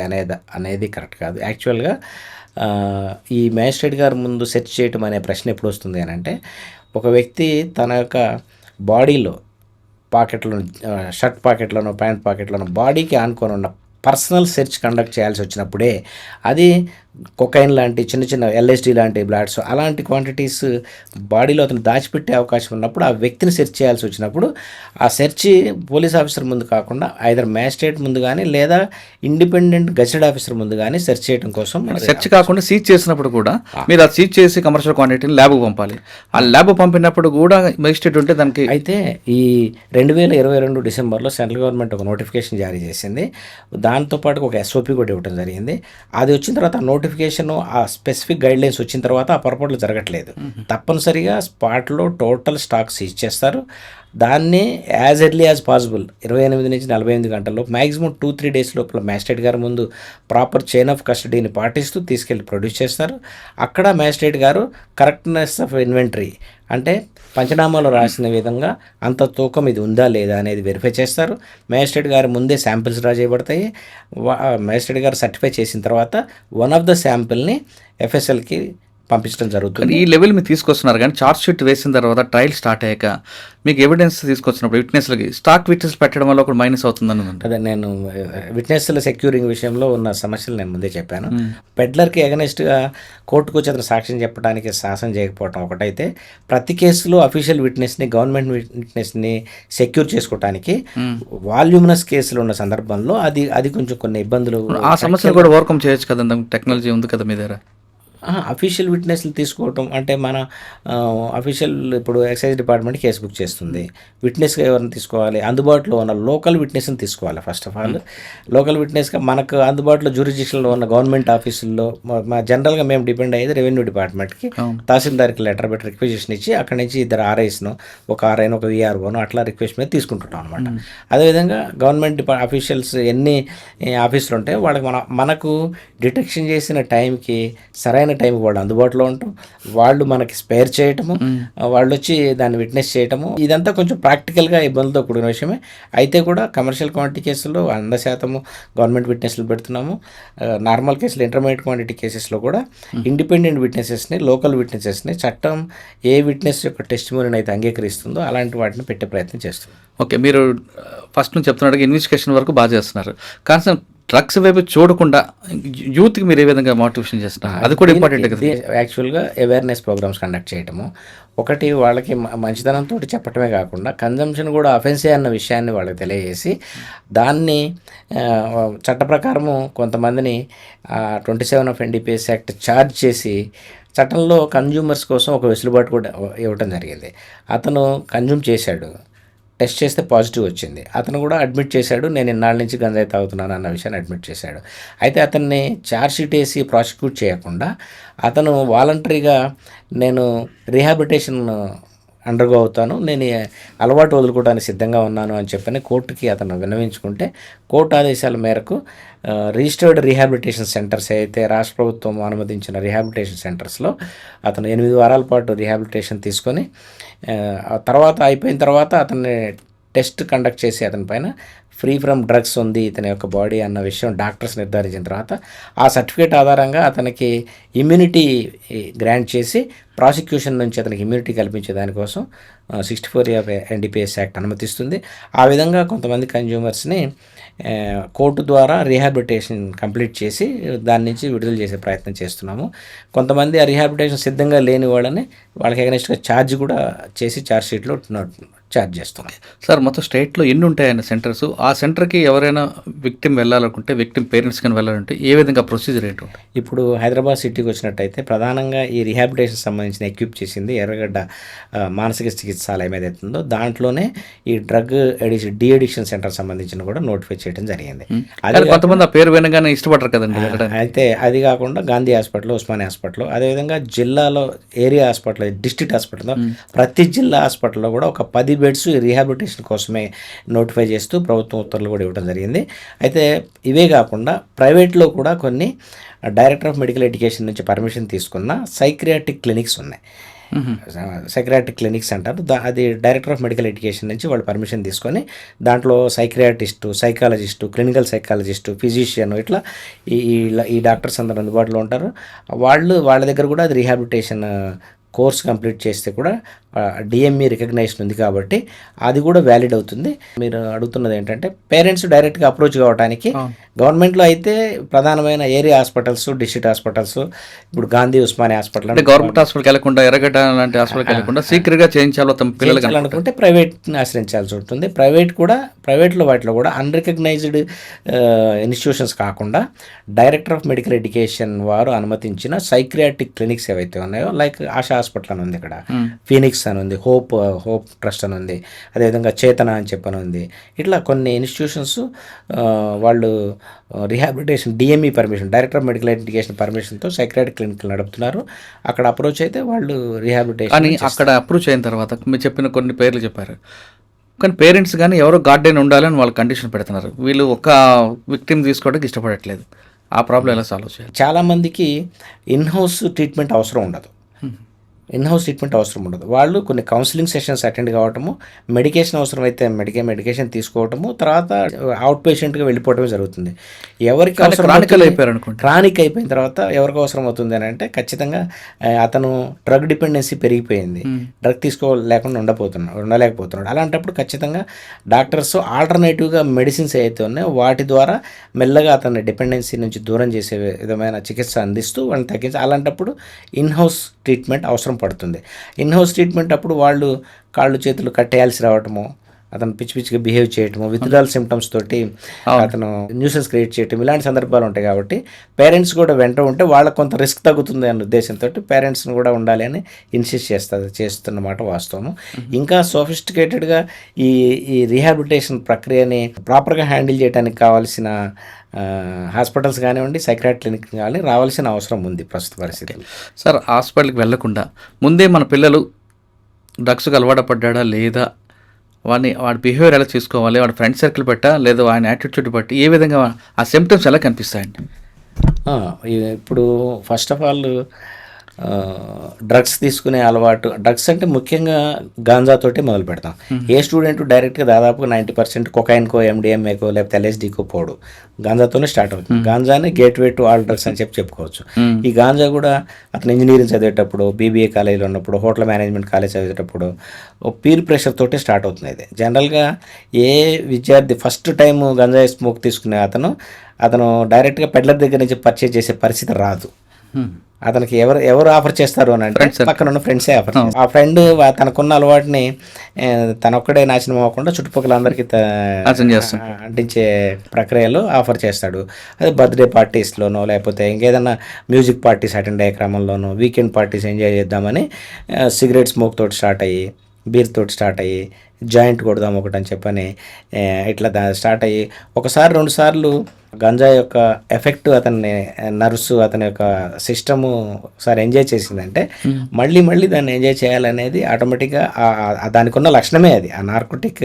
S3: అనేది కరెక్ట్ కాదు. యాక్చువల్గా ఈ మ్యాజిస్ట్రేట్ గారి ముందు సెర్చ్ చేయటం అనే ప్రశ్న ఎప్పుడు వస్తుంది అని అంటే, ఒక వ్యక్తి తన యొక్క బాడీలో పాకెట్లను, షర్ట్ పాకెట్లను, ప్యాంట్ పాకెట్లను బాడీకి ఆనుకొని ఉన్న పర్సనల్ సెర్చ్ కండక్ట్ చేయాల్సి వచ్చినప్పుడే అది కొకైన్ లాంటి చిన్న చిన్న ఎల్ఎస్డి లాంటి బ్లాడ్స్ అలాంటి క్వాంటిటీస్ బాడీలో అతను దాచిపెట్టే అవకాశం ఉన్నప్పుడు ఆ వ్యక్తిని సెర్చ్ చేయాల్సి వచ్చినప్పుడు ఆ సెర్చ్ పోలీస్ ఆఫీసర్ ముందు కాకుండా ఐదర్ మ్యాజిస్ట్రేట్ ముందు కానీ లేదా ఇండిపెండెంట్ గెజెటెడ్ ఆఫీసర్ ముందు కానీ సెర్చ్ చేయడం కోసం.
S2: సెర్చ్ కాకుండా సీజ్ చేసినప్పుడు కూడా మీరు అది సీజ్ చేసి కమర్షియల్ క్వాంటిటీని ల్యాబ్కి పంపాలి. ఆ ల్యాబ్ పంపినప్పుడు కూడా మెజిస్ట్రేట్ ఉంటే దానికి.
S3: అయితే ఈ 2022 డిసెంబర్లో సెంట్రల్ గవర్నమెంట్ ఒక నోటిఫికేషన్ జారీ చేసింది. దాంతోపాటు ఒక ఎస్ఓపి కూడా ఇవ్వడం జరిగింది. అది వచ్చిన తర్వాత నోటిఫికేషన్ ఆ స్పెసిఫిక్ గైడ్లైన్స్ వచ్చిన తర్వాత ఆ పొరపాట్లు జరగట్లేదు. తప్పనిసరిగా స్పాట్లో టోటల్ స్టాక్ సీజ్ చేస్తారు. దాన్ని యాజ్ ఎర్లీ యాజ్ పాసిబుల్ 28 నుంచి 48 గంటల్లో మ్యాక్సిమం 2-3 డేస్ లోపల మ్యాజిస్ట్రేట్ గారి ముందు ప్రాపర్ చైన్ ఆఫ్ కస్టడీని పాటిస్తూ తీసుకెళ్ళి ప్రొడ్యూస్ చేస్తారు. అక్కడ మ్యాజిస్ట్రేట్ గారు కరెక్ట్నెస్ ఆఫ్ ఇన్వెంటరీ అంటే పంచనామాలో రాసిన విధంగా అంత తూకం ఇది ఉందా లేదా అనేది వెరిఫై చేస్తారు. మ్యాజిస్ట్రేట్ గారి ముందే శాంపిల్స్ డ్రా చేయబడతాయి. మ్యాజిస్ట్రేట్ గారు సర్టిఫై చేసిన తర్వాత వన్ ఆఫ్ ద శాంపిల్ని ఎఫ్ఎస్ఎల్కి పంపించడం జరుగుతుంది.
S2: ఈ లెవెల్ మీరు తీసుకొస్తున్నారు, కానీ చార్జ్ షీట్ వేసిన తర్వాత ట్రయల్ స్టార్ట్ అయ్యాక మీకు ఎవిడెన్స్ తీసుకొచ్చినప్పుడు విట్నెస్లకి స్టాక్ విట్నెస్ పెట్టడం వల్ల ఒక మైనస్ అవుతుందని.
S3: అదే నేను విట్నెస్ల సెక్యూరింగ్ విషయంలో ఉన్న సమస్యలు నేను ముందే చెప్పాను. పెడ్లర్కి ఎగనెస్ట్గా కోర్టుకు వచ్చి అతను సాక్ష్యం చెప్పడానికి సాహసం చేయకపోవడం ఒకటైతే, ప్రతి కేసులో అఫీషియల్ విట్నెస్ని, గవర్నమెంట్ విట్నెస్ని సెక్యూర్ చేసుకోవడానికి వాల్యూమినస్ కేసులు ఉన్న సందర్భంలో అది కొంచెం కొన్ని ఇబ్బందులు,
S2: ఆ సమస్యలు కూడా ఓవర్కమ్ చేయొచ్చు కదా, టెక్నాలజీ ఉంది కదా మీ దగ్గర.
S3: అఫీషియల్ విట్నెస్లు తీసుకోవటం అంటే మన అఫీషియల్ ఇప్పుడు ఎక్సైజ్ డిపార్ట్మెంట్ కేసు బుక్ చేస్తుంది. విట్నెస్గా ఎవరిని తీసుకోవాలి? అందుబాటులో ఉన్న లోకల్ విట్నెస్ని తీసుకోవాలి. ఫస్ట్ ఆఫ్ ఆల్ లోకల్ విట్నెస్గా మనకు అందుబాటులో జ్యూరిడిక్షన్లో ఉన్న గవర్నమెంట్ ఆఫీసుల్లో జనరల్గా మేము డిపెండ్ అయ్యేది రెవెన్యూ డిపార్ట్మెంట్కి. తహసీల్దార్కి లెటర్ పెట్టి రిక్వెజిషన్ ఇచ్చి అక్కడి నుంచి ఇద్దరు ఆర్ఐస్ను, ఒక ఆర్ఐను, ఒక విఆర్ఓను అట్లా రిక్వెస్ట్ మీద తీసుకుంటుంటాం అనమాట. అదేవిధంగా గవర్నమెంట్ అఫీషియల్స్ ఎన్ని ఆఫీసులు ఉంటాయో వాళ్ళకి మనకు డిటెక్షన్ చేసిన టైంకి సరైన టైంకి వాళ్ళు అందుబాటులో ఉంటాం, వాళ్ళు మనకి స్పేర్ చేయటము, వాళ్ళు వచ్చి దాన్ని విట్నెస్ చేయటము, ఇదంతా కొంచెం ప్రాక్టికల్గా ఇబ్బందులతో కూడిన విషయమే. అయితే కూడా కమర్షియల్ క్వాంటిటీ కేసుల్లో 100% గవర్నమెంట్ విట్నెస్లు పెడుతున్నాము. నార్మల్ కేసులు, ఇంటర్మీడియట్ క్వాంటిటీ కేసెస్లో కూడా ఇండిపెండెంట్ విట్నెసెస్ని, లోకల్ విట్నెసెస్ని చట్టం ఏ విట్నెస్ యొక్క టెస్టిమోనీని అయితే అంగీకరిస్తుందో అలాంటి వాటిని పెట్టే ప్రయత్నం చేస్తున్నాం.
S2: ఓకే, మీరు ఫస్ట్ నుంచి చెప్తున్నట్టుగా ఇన్వెస్టిగేషన్ వరకు బాగా చేస్తున్నారు, కానీ డ్రగ్స్ వైపు చూడకుండా యూత్కి మీరు ఏ విధంగా మోటివేషన్ చేస్తున్నారు? అది కూడా ఇంపార్టెంట్ కదా.
S3: యాక్చువల్గా అవేర్నెస్ ప్రోగ్రామ్స్ కండక్ట్ చేయటము ఒకటి, వాళ్ళకి మంచితనంతో చెప్పటమే కాకుండా కన్జంప్షన్ కూడా అఫెన్సే అన్న విషయాన్ని వాళ్ళకి తెలియజేసి దాన్ని చట్ట ప్రకారము కొంతమందిని 27 ఆఫ్ NDPS యాక్ట్ ఛార్జ్ చేసి చట్టంలో కన్జ్యూమర్స్ కోసం ఒక వెసులుబాటు కూడా ఇవ్వటం జరిగింది. అతను కన్జ్యూమ్ చేశాడు, టెస్ట్ చేస్తే పాజిటివ్ వచ్చింది, అతను కూడా అడ్మిట్ చేశాడు, నేను ఇన్నాళ్ళ నుంచి గంజాయి తాగుతున్నాను అన్న విషయాన్ని అడ్మిట్ చేశాడు. అయితే అతన్ని ఛార్జ్షీట్ వేసి ప్రాసిక్యూట్ చేయకుండా అతను వాలంటరీగా నేను రీహాబిలిటేషన్ అండర్గో అవుతాను, నేను అలవాటు వదులుకోవడానికి సిద్ధంగా ఉన్నాను అని చెప్పని కోర్టుకి అతను విన్నవించుకుంటే కోర్టు ఆదేశాల మేరకు రిజిస్టర్డ్ రీహాబిలిటేషన్ సెంటర్స్ అయితే రాష్ట్ర ప్రభుత్వం అనుమతించిన రీహాబిలిటేషన్ సెంటర్స్లో అతను 8 వారాల పాటు రీహాబిలిటేషన్ తీసుకొని తర్వాత అయిపోయిన తర్వాత అతన్ని టెస్ట్ కండక్ట్ చేసి అతని పైన ఫ్రీ ఫ్రమ్ డ్రగ్స్ ఉంది ఇతని యొక్క బాడీ అన్న విషయం డాక్టర్స్ నిర్ధారించిన తర్వాత ఆ సర్టిఫికేట్ ఆధారంగా అతనికి ఇమ్యూనిటీ గ్రాంట్ చేసి ప్రాసిక్యూషన్ నుంచి అతనికి ఇమ్యూనిటీ కల్పించే దానికోసం 64 NDPS యాక్ట్ అనుమతిస్తుంది. ఆ విధంగా కొంతమంది కన్జ్యూమర్స్ని కోర్టు ద్వారా రీహాబిలిటేషన్ కంప్లీట్ చేసి దాని నుంచి విడుదల చేసే ప్రయత్నం చేస్తున్నాము. కొంతమంది ఆ రీహాబిలిటేషన్ సిద్ధంగా లేని వాళ్ళకి అగెనిస్ట్గా ఛార్జ్ కూడా చేసి ఛార్జ్ షీట్లో ఛార్జ్ చేస్తున్నాం.
S2: సార్ మొత్తం స్టేట్లో ఎన్ని ఉంటాయన్న సెంటర్స్? ఆ సెంటర్కి ఎవరైనా విక్టిమ్ వెళ్ళాలనుకుంటే, విక్టిమ్ పేరెంట్స్ కానీ వెళ్ళాలంటే ఏ విధంగా ప్రొసీజర్ ఏంటి?
S3: ఇప్పుడు హైదరాబాద్ సిటీకి వచ్చినట్టయితే ప్రధానంగా ఈ రీహాబిలిటేషన్ సంబంధించిన ఎక్విప్ చేసింది ఎర్రగడ్డ మానసిక చికిత్సాలయం ఏదైతే ఉందో దాంట్లోనే ఈ డ్రగ్ డి అడిక్షన్ సెంటర్ సంబంధించిన కూడా నోటిఫై చేయడం జరిగింది.
S2: అది కొంతమంది ఆ పేరు వినగానే ఇష్టపడరు కదండి.
S3: అయితే అది కాకుండా గాంధీ హాస్పిటల్, ఉస్మానియా హాస్పిటల్, అదేవిధంగా జిల్లాలో ఏరియా హాస్పిటల్, డిస్ట్రిక్ట్ హాస్పిటల్లో ప్రతి జిల్లా హాస్పిటల్లో కూడా ఒక 10 బెడ్స్ రీహాబిలిటేషన్ కోసమే నోటిఫై చేస్తూ ప్రభుత్వం ఉత్తర్వులు కూడా ఇవ్వడం జరిగింది. అయితే ఇవే కాకుండా ప్రైవేట్లో కూడా కొన్ని డైరెక్టర్ ఆఫ్ మెడికల్ ఎడ్యుకేషన్ నుంచి పర్మిషన్ తీసుకున్న సైక్రియాటిక్ క్లినిక్స్ ఉన్నాయి. సైక్రియాటిక్ క్లినిక్స్ అంటారు. అది డైరెక్టర్ ఆఫ్ మెడికల్ ఎడ్యుకేషన్ నుంచి వాళ్ళు పర్మిషన్ తీసుకొని దాంట్లో సైక్రియాటిస్టు, సైకాలజిస్టు, క్లినికల్ సైకాలజిస్టు, ఫిజిషియన్ ఇట్లా ఈ డాక్టర్స్ అందరూ అందుబాటులో ఉంటారు. వాళ్ళ దగ్గర కూడా అది రీహాబిలిటేషన్ కోర్స్ కంప్లీట్ చేస్తే కూడా డిఎంఈ రికగ్నైజేషన్ ఉంది కాబట్టి అది కూడా వ్యాలిడ్ అవుతుంది. మీరు అడుగుతున్నది ఏంటంటే పేరెంట్స్ డైరెక్ట్గా అప్రోచ్ కావడానికి గవర్నమెంట్లో అయితే ప్రధానమైన ఏరియా హాస్పిటల్స్, డిస్ట్రిక్ట్ హాస్పిటల్స్, ఇప్పుడు గాంధీ, ఉస్మానియా హాస్పిటల్
S2: అంటే గవర్నమెంట్ హాస్పిటల్కి వెళ్ళకుండా, ఎర్రగడ్డ లాంటి హాస్పిటల్కి వెళ్ళకుండా సీక్రెట్గా చేయించాలో తమ పిల్లలు
S3: అనుకుంటే ప్రైవేట్ని ఆశ్రయించాల్సి ఉంటుంది. ప్రైవేట్లో వాటిలో కూడా అన్రికగ్నైజ్డ్ ఇన్స్టిట్యూషన్స్ కాకుండా డైరెక్టర్ ఆఫ్ మెడికల్ ఎడ్యుకేషన్ వారు అనుమతించిన సైక్రియాటిక్ క్లినిక్స్ ఏవైతే ఉన్నాయో, లైక్ ఆశా హాస్పిటల్ అని ఉంది, ఇక్కడ ఫీనిక్స్ అని ఉంది, హోప్ ట్రస్ట్ అని ఉంది, అదేవిధంగా చేతన అని చెప్పని ఉంది. ఇట్లా కొన్ని ఇన్స్టిట్యూషన్స్ వాళ్ళు rehabilitation DME permission, director of medical education పర్మిషన్తో సైక్రియాటిక్ క్లినిక్లు నడుపుతున్నారు. అక్కడ అప్రోచ్ అయితే వాళ్ళు రీహాబిలిటేషన్.
S2: కానీ అక్కడ అప్రోచ్ అయిన తర్వాత మీరు చెప్పిన కొన్ని పేర్లు చెప్పారు, కానీ పేరెంట్స్ కానీ ఎవరో గార్డెన్ ఉండాలని వాళ్ళు కండిషన్ పెడుతున్నారు. వీళ్ళు ఒక విక్టిమ్ తీసుకోవడానికి ఇష్టపడట్లేదు. ఆ ప్రాబ్లం ఎలా సాల్వ్ చేయాలి?
S3: చాలామందికి ఇన్హౌస్ ట్రీట్మెంట్ అవసరం ఉండదు. వాళ్ళు కొన్ని కౌన్సిలింగ్ సెషన్స్ అటెండ్ కావటము, మెడికేషన్ అవసరమైతే మెడికేషన్ తీసుకోవటము, తర్వాత అవుట్ పేషెంట్గా వెళ్ళిపోవటమే జరుగుతుంది. ఎవరికి క్రానిక్ అయిపోయిన తర్వాత ఎవరికి అవసరం అవుతుంది అని అంటే ఖచ్చితంగా అతను డ్రగ్ డిపెండెన్సీ పెరిగిపోయింది, డ్రగ్ తీసుకోలేకుండా ఉండలేకపోతున్నాడు. అలాంటప్పుడు ఖచ్చితంగా డాక్టర్స్ ఆల్టర్నేటివ్గా మెడిసిన్స్ ఏవైతే ఉన్నాయో వాటి ద్వారా మెల్లగా అతన్ని డిపెండెన్సీ నుంచి దూరం చేసే విధమైన చికిత్స అందిస్తూ వాళ్ళని తగ్గించి, అలాంటప్పుడు ఇన్హౌస్ ట్రీట్మెంట్ అవసరం పడుతుంది. ఇన్హౌస్ ట్రీట్మెంట్ అప్పుడు వాళ్ళు కాళ్ళు చేతులు కట్టేయాల్సి రావటము, అతను పిచ్చిగా బిహేవ్ చేయటము, విత్డ్రాల్ సిమ్టమ్స్ తోటి అతను న్యూసెన్స్ క్రియేట్ చేయటం, ఇలాంటి సందర్భాలు ఉంటాయి. కాబట్టి పేరెంట్స్ కూడా వెంట ఉంటే వాళ్ళకు కొంత రిస్క్ తగ్గుతుంది అనే ఉద్దేశంతో పేరెంట్స్ని కూడా ఉండాలి అని ఇన్సిస్ట్ చేస్తున్నమాట వాస్తవము. ఇంకా సోఫిస్టికేటెడ్గా ఈ రీహాబిలిటేషన్ ప్రక్రియని ప్రాపర్గా హ్యాండిల్ చేయడానికి కావాల్సిన హాస్పిటల్స్ కానివ్వండి, సైక్రియాటిక్ క్లినిక్ కానీ రావాల్సిన అవసరం ఉంది ప్రస్తుత పరిస్థితి.
S2: సార్, హాస్పిటల్కి వెళ్లకుండా ముందే మన పిల్లలు డ్రగ్స్కి అలవాటు పడ్డా లేదా, వాడి బిహేవియర్ ఎలా చూసుకోవాలి, వాడి ఫ్రెండ్ సర్కిల్ బట్ట లేదా ఆయన యాటిట్యూడ్ బట్టి ఏ విధంగా ఆ సిమ్టమ్స్ ఎలా కనిపిస్తాయండి?
S3: ఇప్పుడు ఫస్ట్ ఆఫ్ ఆల్ డ్రగ్స్ తీసుకునే అలవాటు, డ్రగ్స్ అంటే ముఖ్యంగా గాంజాతోటే మొదలు పెడతాం. ఏ స్టూడెంట్ డైరెక్ట్గా దాదాపుగా 90% కొకైన్కో, ఎండిఎంఏకో లేకపోతే ఎల్ఎస్డీకో పోడు, గాంజాతోనే స్టార్ట్ అవుతుంది. గాంజానే గేట్వే టు ఆల్ డ్రగ్స్ అని చెప్పుకోవచ్చు. ఈ గాంజా కూడా అతను ఇంజనీరింగ్ చదివేటప్పుడు, బీబీఏ కాలేజీలో ఉన్నప్పుడు, హోటల్ మేనేజ్మెంట్ కాలేజ్ చదివేటప్పుడు పీర్ ప్రెషర్ తోటే స్టార్ట్ అవుతుంది. ఇది జనరల్గా ఏ విద్యార్థి ఫస్ట్ టైం గంజా స్మోక్ తీసుకునే అతను డైరెక్ట్గా పెడ్లర్ దగ్గర నుంచి పర్చేజ్ చేసే పరిస్థితి రాదు. అతనికి ఎవరు ఆఫర్ చేస్తారు అని అంటే పక్కన ఉన్న ఫ్రెండ్సే ఆఫర్ చేస్తారు. ఆ ఫ్రెండ్ తనకున్న అలవాటుని తనొక్కడే నాశనం అవ్వకుండా చుట్టుపక్కల అందరికీ అంటించే ప్రక్రియలో ఆఫర్ చేస్తాడు. అది బర్త్డే పార్టీస్లోనో లేకపోతే ఇంకేదన్నా మ్యూజిక్ పార్టీస్ అటెండ్ అయ్యే క్రమంలోనో, వీకెండ్ పార్టీస్ ఎంజాయ్ చేద్దామని సిగరెట్ స్మోక్ తోటి స్టార్ట్ అయ్యి, బీర్ తోటి స్టార్ట్ అయ్యి, జాయింట్ కొడదాం ఒకటి అని చెప్పని ఇట్లా స్టార్ట్ అయ్యి ఒకసారి 2 సార్లు గంజా యొక్క ఎఫెక్ట్ అతన్ని నర్వ్స్, అతని యొక్క సిస్టము ఒకసారి ఎంజాయ్ చేసిందంటే మళ్ళీ దాన్ని ఎంజాయ్ చేయాలనేది ఆటోమేటిక్గా దానికి ఉన్న లక్షణమే అది. ఆ నార్కోటిక్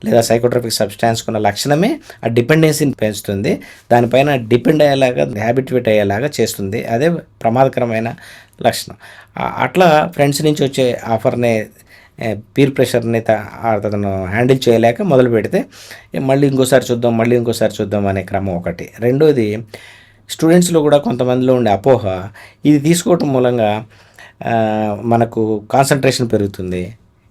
S3: లేదా సైకోట్రోపిక్ సబ్స్టాన్స్కి ఉన్న లక్షణమే ఆ డిపెండెన్సీని పెంచుతుంది, దానిపైన డిపెండ్ అయ్యేలాగా, హ్యాబిట్యుయేట్ అయ్యేలాగా చేస్తుంది. అదే ప్రమాదకరమైన లక్షణం. అట్లా ఫ్రెండ్స్ నుంచి వచ్చే ఆఫర్నే పీర్ ప్రెషర్ని అతను హ్యాండిల్ చేయలేక మొదలు పెడితే మళ్ళీ ఇంకోసారి చూద్దాం అనే క్రమం ఒకటి. రెండోది స్టూడెంట్స్లో కూడా కొంతమందిలో ఉండే అపోహ, ఇది తీసుకోవటం మూలంగా మనకు కాన్సన్ట్రేషన్ పెరుగుతుంది,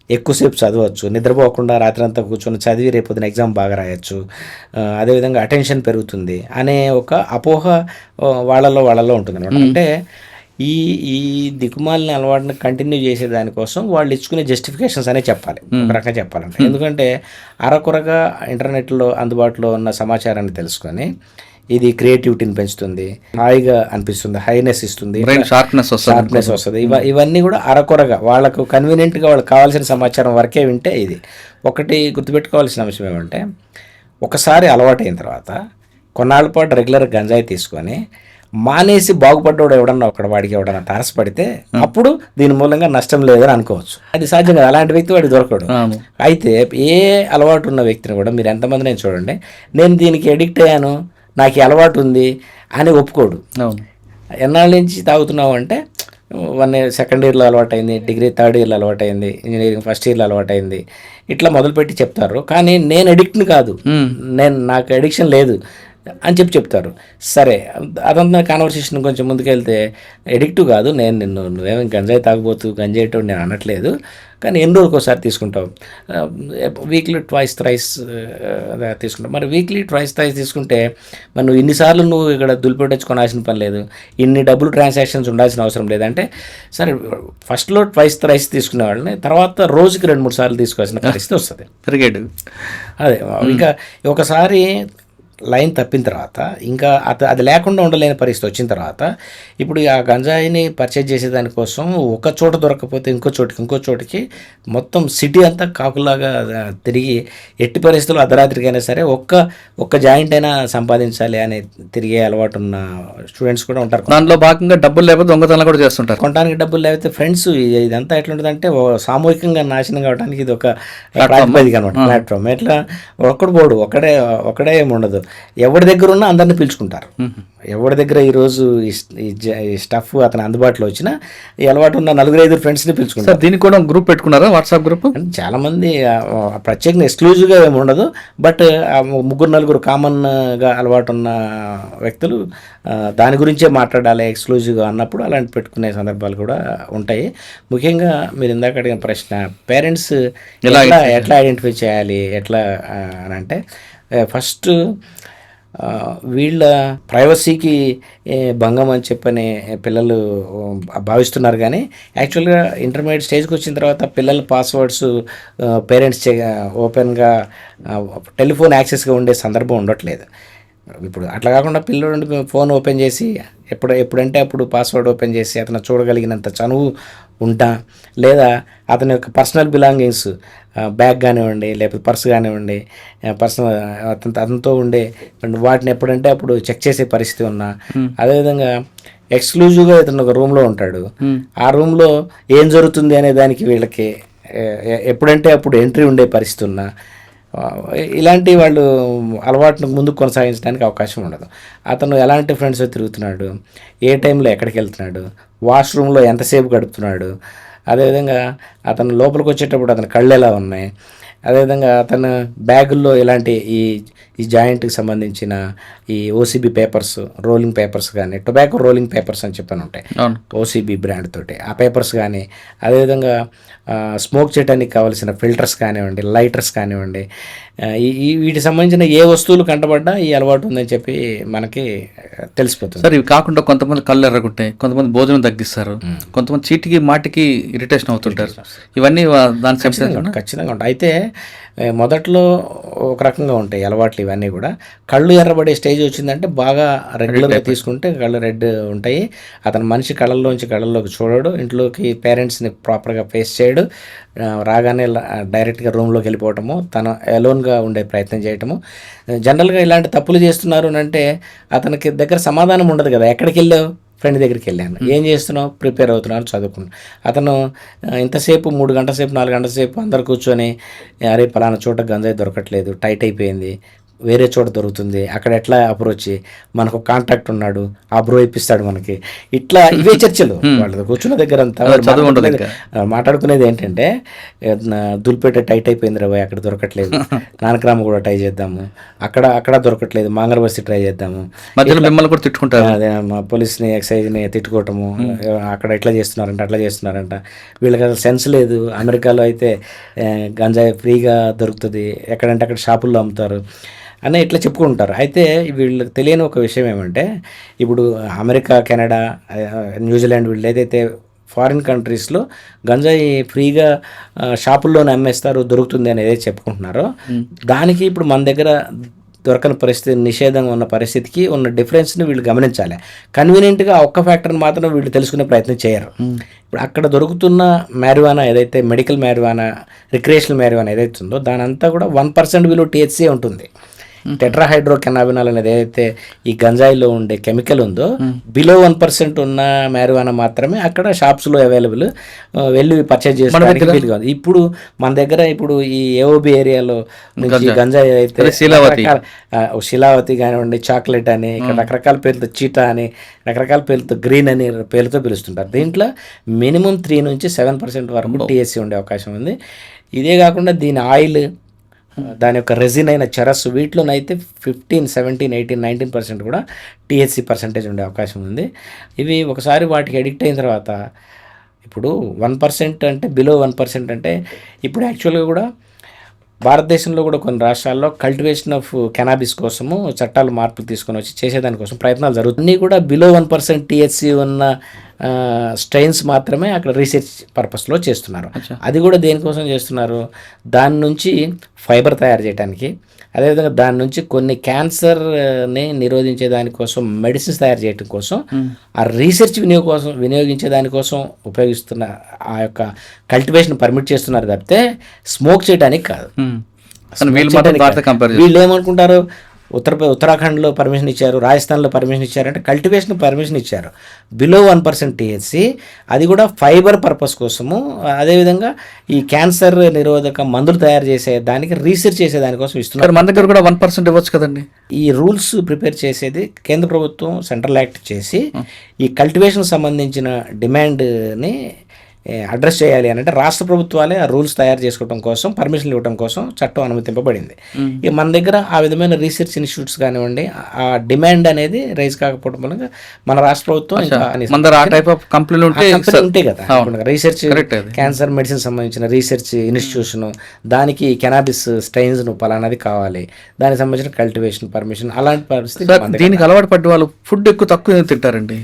S3: ఎక్కువసేపు చదవచ్చు, నిద్రపోకుండా రాత్రంతా కూర్చొని చదివి రేపొద్దున ఎగ్జామ్ బాగా రాయొచ్చు, అదేవిధంగా అటెన్షన్ పెరుగుతుంది అనే ఒక అపోహ వాళ్ళలో ఉంటుంది అనమాట. అంటే ఈ దిక్కుమాలిన అలవాటుని కంటిన్యూ చేసే దానికోసం వాళ్ళు ఇచ్చుకునే జస్టిఫికేషన్స్ అనే చెప్పాలి, ఒక రకంగా చెప్పాలంటే. ఎందుకంటే అరకొరగా ఇంటర్నెట్లో అందుబాటులో ఉన్న సమాచారాన్ని తెలుసుకొని ఇది క్రియేటివిటీని పెంచుతుంది, హాయిగా అనిపిస్తుంది, హైనెస్ ఇస్తుంది, షార్ప్నెస్ వస్తుంది. ఇవన్నీ కూడా అరకొరగా వాళ్ళకు కన్వీనియంట్గా వాళ్ళకి కావాల్సిన సమాచారం వరకే వింటే ఇది. ఒకటి గుర్తుపెట్టుకోవాల్సిన అంశం ఏమంటే, ఒకసారి అలవాటైన తర్వాత కొన్నాళ్ళ పాటు రెగ్యులర్గా గంజాయి తీసుకొని మానేసి బాగుపడ్డాడు వాడికి ఎవడన్నా తారసపడితే అప్పుడు దీని మూలంగా నష్టం లేదని అనుకోవచ్చు. అది సాధ్యం కాదు, అలాంటి వ్యక్తి వాడికి దొరకడు. అయితే ఏ అలవాటు ఉన్న వ్యక్తిని కూడా మీరు ఎంతమంది నేను చూడండి, నేను దీనికి అడిక్ట్ అయ్యాను, నాకు ఈ అలవాటు ఉంది అని ఒప్పుకోడు. ఎన్నాళ్ళ నుంచి తాగుతున్నావు అంటే 1 year సెకండ్ ఇయర్లో అలవాటైంది, డిగ్రీ థర్డ్ ఇయర్లో అలవాటైంది, ఇంజనీరింగ్ ఫస్ట్ ఇయర్లో అలవాటైంది, ఇట్లా మొదలుపెట్టి చెప్తారు. కానీ నేను అడిక్ట్ని కాదు, నాకు అడిక్షన్ లేదు అని చెప్తారు. సరే, అదంతా కాన్వర్సేషన్ కొంచెం ముందుకెళ్తే ఎడిక్టివ్ కాదు, నువ్వేమో గంజాయి తాగబోతు గంజాయితో నేను అనట్లేదు, కానీ ఎన్ని రోజులకు ఒకసారి తీసుకుంటావు, వీక్లీ ట్వైస్ థ్రైస్ తీసుకుంటావు. మరి వీక్లీ ట్వైస్ థ్రైస్ తీసుకుంటే మరి నువ్వు ఇన్నిసార్లు నువ్వు ఇక్కడ దులిపెట్టచ్చుకోవాల్సిన పని లేదు, ఇన్ని డబ్బులు ట్రాన్సాక్షన్స్ ఉండాల్సిన అవసరం లేదంటే సరే, ఫస్ట్లో ట్వైస్ థ్రైస్ తీసుకునే వాళ్ళని తర్వాత రోజుకి 2-3 సార్లు తీసుకోవాల్సిన పరిస్థితి వస్తుంది. అదే ఇంకా ఒకసారి లైన్ తప్పిన తర్వాత ఇంకా అది లేకుండా ఉండలేని పరిస్థితి వచ్చిన తర్వాత ఇప్పుడు ఆ గంజాయిని పర్చేజ్ చేసేదానికోసం ఒక చోట దొరకకపోతే ఇంకో చోటికి మొత్తం సిటీ అంతా కాకులాగా తిరిగి ఎట్టి పరిస్థితుల్లో అర్ధరాత్రికైనా సరే ఒక్క జాయింట్ అయినా సంపాదించాలి అని తిరిగే అలవాటు ఉన్న స్టూడెంట్స్ కూడా ఉంటారు.
S2: దాంట్లో భాగంగా డబ్బులు లేకపోతే దొంగతనాలు కూడా చేస్తుంటారు.
S3: కొనడానికి డబ్బులు లేకపోతే ఫ్రెండ్స్, ఇదంతా ఎట్లుంటుందంటే సామూహికంగా నాశనం కావడానికి ఇది ఒక ప్రాతిపదిక అనమాట, ప్లాట్ఫామ్. ఎట్లా ఒక్కడు పోడు, ఒకడే ఏమి ఉండదు, ఎవరి దగ్గర ఉన్నా అందరిని పిలుచుకుంటారు. ఎవరి దగ్గర ఈరోజు ఈ స్టఫ్ అతను అందుబాటులో వచ్చినా ఈ అలవాటు ఉన్న 4-5 ఫ్రెండ్స్ని పిలుచుకుంటారు.
S2: దీనికి కూడా గ్రూప్ పెట్టుకున్నారా, వాట్సాప్ గ్రూప్?
S3: చాలామంది ప్రత్యేకంగా ఎక్స్క్లూజివ్గా ఏమి ఉండదు, బట్ 3-4 కామన్గా అలవాటు ఉన్న వ్యక్తులు దాని గురించే మాట్లాడాలి ఎక్స్క్లూజివ్గా అన్నప్పుడు అలాంటి పెట్టుకునే సందర్భాలు కూడా ఉంటాయి. ముఖ్యంగా మీరు ఇందాక అడిగిన ప్రశ్న, పేరెంట్స్ ఎట్లా ఐడెంటిఫై చేయాలి ఎట్లా అని అంటే, ఫస్ట్ వీళ్ళ ప్రైవసీకి భంగం అని చెప్పని పిల్లలు భావిస్తున్నారు. కానీ యాక్చువల్గా ఇంటర్మీడియట్ స్టేజ్కి వచ్చిన తర్వాత పిల్లల పాస్వర్డ్స్ పేరెంట్స్ ఓపెన్గా టెలిఫోన్ యాక్సెస్గా ఉండే సందర్భం ఉండట్లేదు. ఇప్పుడు అట్లా కాకుండా పిల్లలు ఫోన్ ఓపెన్ చేసి ఎప్పుడంటే అప్పుడు పాస్వర్డ్ ఓపెన్ చేసి అతను చూడగలిగినంత చనువు ఉంటా, లేదా అతని యొక్క పర్సనల్ బిలాంగింగ్స్ బ్యాగ్ కానివ్వండి, లేకపోతే పర్స్ కానివ్వండి, పర్సనల్ అతనితో ఉండే వాటిని ఎప్పుడంటే అప్పుడు చెక్ చేసే పరిస్థితి ఉన్నా, అదేవిధంగా ఎక్స్క్లూజివ్గా ఇతను ఒక రూమ్లో ఉంటాడు, ఆ రూమ్లో ఏం జరుగుతుంది అనే దానికి వీళ్ళకి ఎప్పుడంటే అప్పుడు ఎంట్రీ ఉండే పరిస్థితి ఉన్నా, ఇలాంటి వాళ్ళు అలవాటును ముందుకు కొనసాగించడానికి అవకాశం ఉండదు. అతను ఎలాంటి ఫ్రెండ్స్తో తిరుగుతున్నాడు, ఏ టైంలో ఎక్కడికి వెళ్తున్నాడు, వాష్రూమ్లో ఎంతసేపు గడుపుతున్నాడు, అదేవిధంగా అతను లోపలికి వచ్చేటప్పుడు అతని కళ్ళు ఎలా ఉన్నాయి, అదేవిధంగా అతను బ్యాగుల్లో ఇలాంటి ఈ జాయింట్కి సంబంధించిన ఈ ఓసీబీ పేపర్స్, రోలింగ్ పేపర్స్ కానీ, టొబాకో రోలింగ్ పేపర్స్ అని చెప్పని ఉంటాయి ఓసీబీ బ్రాండ్ తోటి, ఆ పేపర్స్ కానీ, అదేవిధంగా స్మోక్ చేయడానికి కావాల్సిన ఫిల్టర్స్ కానివ్వండి, లైటర్స్ కానివ్వండి, వీటికి సంబంధించిన ఏ వస్తువులు కంటపడ్డా ఈ అలవాటు ఉందని చెప్పి మనకి తెలిసిపోతుంది.
S2: సార్, ఇవి కాకుండా కొంతమంది కళ్ళు ఎర్రగుంటాయి, కొంతమంది భోజనం తగ్గిస్తారు, కొంతమంది చీటికి మాటికి ఇరిటేషన్ అవుతుంటారు. ఇవన్నీ దాని
S3: ఖచ్చితంగా ఉంటాయి. అయితే మొదట్లో ఒక రకంగా ఉంటాయి అలవాట్లు, ఇవన్నీ కూడా. కళ్ళు ఎర్రబడే స్టేజ్ వచ్చిందంటే బాగా రెగ్యులర్గా తీసుకుంటే కళ్ళు రెడ్ ఉంటాయి. అతను మనిషి కళ్ళల్లోకి చూడడు, ఇంట్లోకి పేరెంట్స్ని ప్రాపర్గా ఫేస్ చేయడు, రాగానే డైరెక్ట్గా రూమ్లోకి వెళ్ళిపోవటము, తను అలోన్గా ఉండే ప్రయత్నం చేయటము. జనరల్గా ఇలాంటి తప్పులు చేస్తున్నారు అంటే అతనికి దగ్గర సమాధానం ఉండదు కదా. ఎక్కడికి వెళ్ళావు? ఫ్రెండ్ దగ్గరికి వెళ్ళాను. ఏం చేస్తున్నావు? ప్రిపేర్ అవుతున్నాను, చదువుకున్నాను. అతను ఇంతసేపు 3 గంటల సేపు 4 గంటల సేపు అందరు కూర్చొని అరే పలానా చోట గంజాయి దొరకట్లేదు, టైట్ అయిపోయింది, వేరే చోట దొరుకుతుంది, అక్కడ ఎట్లా అప్రోచ్, మనకు కాంటాక్ట్ ఉన్నాడు, ఆ బ్రో ఇప్పిస్తాడు మనకి, ఇట్లా ఇవే చర్చలు వాళ్ళు కూర్చున్న దగ్గర అంతా మాట్లాడుకునేది ఏంటంటే దుల్పేట టైట్ అయిపోయింది రా, అక్కడ దొరకట్లేదు, నానక్రామ కూడా ట్రై చేద్దాము, అక్కడ దొరకట్లేదు, మాంగళబస్తి ట్రై చేద్దాము,
S2: మిమ్మల్ని కూడా తిట్టుకుంటారు,
S3: అదే మా పోలీస్ని ఎక్సైజ్ని తిట్టుకోవటము, అక్కడ ఎట్లా చేస్తున్నారంట అట్లా చేస్తున్నారంట, వీళ్ళకి అసలు సెన్స్ లేదు, అమెరికాలో అయితే గంజాయి ఫ్రీగా దొరుకుతుంది, ఎక్కడంటే అక్కడ షాపుల్లో అమ్ముతారు అని ఇట్లా చెప్పుకుంటారు. అయితే వీళ్ళకి తెలియని ఒక విషయం ఏమంటే ఇప్పుడు అమెరికా, కెనడా, న్యూజిలాండ్ వీళ్ళు ఏదైతే ఫారిన్ కంట్రీస్లో గంజాయి ఫ్రీగా షాపుల్లోనే అమ్మేస్తారు, దొరుకుతుంది అనేది చెప్పుకుంటున్నారో దానికి ఇప్పుడు మన దగ్గర దొరకని పరిస్థితి, నిషేధం ఉన్న పరిస్థితికి ఉన్న డిఫరెన్స్ని వీళ్ళు గమనించాలి. కన్వీనియంట్గా ఒక్క ఫ్యాక్టర్ని మాత్రం వీళ్ళు తెలుసుకునే ప్రయత్నం చేయరు. ఇప్పుడు అక్కడ దొరుకుతున్న మ్యారివానా ఏదైతే మెడికల్ మ్యారివానా, రిక్రియేషనల్ మ్యారివానా ఏదైతే ఉందో దాని అంతా కూడా 1% విలువ THC ఉంటుంది. టెట్రాహైడ్రో కెనాబినాల్ అనేది ఏదైతే ఈ గంజాయిలో ఉండే కెమికల్ ఉందో బిలో 1% ఉన్న మ్యారివానా మాత్రమే అక్కడ షాప్స్లో అవైలబుల్, వెళ్ళి పర్చేజ్ చేసుకోవడానికి వీలుగా ఉంది. ఇప్పుడు మన దగ్గర ఇప్పుడు ఈ AOB ఏరియాలో నుంచి గంజాయి అయితే శిలావతి కానివ్వండి, చాక్లెట్ అని, ఇక్కడ రకరకాల పేర్లతో చీటా అని, రకరకాల పేర్లతో గ్రీన్ అని పేర్లతో పిలుస్తుంటారు. దీంట్లో మినిమం 3 నుంచి 7% వరకు THC ఉండే అవకాశం ఉంది. ఇదే కాకుండా దీని ఆయిల్, దాని యొక్క రెజిన్ అయిన చరస్, వీటిలోనైతే 15, 17, 18, 19% కూడా THC పర్సెంటేజ్ ఉండే అవకాశం ఉంది. ఇవి ఒకసారి వాటికి అడిక్ట్ అయిన తర్వాత ఇప్పుడు 1% అంటే బిలో 1% అంటే ఇప్పుడు యాక్చువల్గా కూడా భారతదేశంలో కూడా కొన్ని రాష్ట్రాల్లో కల్టివేషన్ ఆఫ్ కెనాబిస్ కోసము చట్టాలు మార్పులు తీసుకొని వచ్చి చేసేదానికోసం ప్రయత్నాలు జరుగుతున్నాయి. కూడా బిలో 1% THC ఉన్న స్ట్రెయిన్స్ మాత్రమే అక్కడ రీసెర్చ్ పర్పస్లో చేస్తున్నారు. అది కూడా దేనికోసం చేస్తున్నారు, దాని నుంచి ఫైబర్ తయారు చేయడానికి, అదేవిధంగా దాని నుంచి కొన్ని క్యాన్సర్ని నిరోధించే దానికోసం మెడిసిన్స్ తయారు చేయడం కోసం, ఆ రీసెర్చ్ వినియోగించే దానికోసం ఉపయోగిస్తున్న ఆ యొక్క కల్టివేషన్ పర్మిట్ చేస్తున్నారు తప్పితే స్మోక్ చేయడానికి కాదు. వీళ్ళు ఏమనుకుంటారు, ఉత్తరాఖండ్లో పర్మిషన్ ఇచ్చారు, రాజస్థాన్లో పర్మిషన్ ఇచ్చారంటే కల్టివేషన్ పర్మిషన్ ఇచ్చారు బిలో 1% THC, అది కూడా ఫైబర్ పర్పస్ కోసము, అదేవిధంగా ఈ క్యాన్సర్ నిరోధక మందులు తయారు చేసే దానికి రీసెర్చ్ చేసే దానికోసం ఇస్తున్నారు.
S2: మన దగ్గర కూడా 1% ఇవ్వచ్చు కదండి.
S3: ఈ రూల్స్ ప్రిపేర్ చేసేది కేంద్ర ప్రభుత్వం, సెంట్రల్ యాక్ట్ చేసి ఈ కల్టివేషన్ సంబంధించిన డిమాండ్ని అడ్రస్ చేయాలి అని అంటే రాష్ట్ర ప్రభుత్వాలే ఆ రూల్స్ తయారు చేసుకోవడం కోసం, పర్మిషన్లు ఇవ్వడం కోసం చట్టం అనుమతింపబడింది. ఇక మన దగ్గర ఆ విధమైన రీసెర్చ్ ఇన్స్టిట్యూట్స్ కానివ్వండి, ఆ డిమాండ్ అనేది రైజ్ కాకపోవడం వల్ల మన రాష్ట్ర ప్రభుత్వం ఉంటాయి కదా, రీసెర్చ్ క్యాన్సర్ మెడిసిన్ సంబంధించిన రీసెర్చ్ ఇన్స్టిట్యూషన్, దానికి కెనాబిస్ స్ట్రెయిన్స్ పలానాది కావాలి, దానికి సంబంధించిన కల్టివేషన్ పర్మిషన్, అలాంటి పరిస్థితి.
S2: దీనికి అలవాటు పడ్డ వాళ్ళు ఫుడ్ తక్కువ తింటారండి.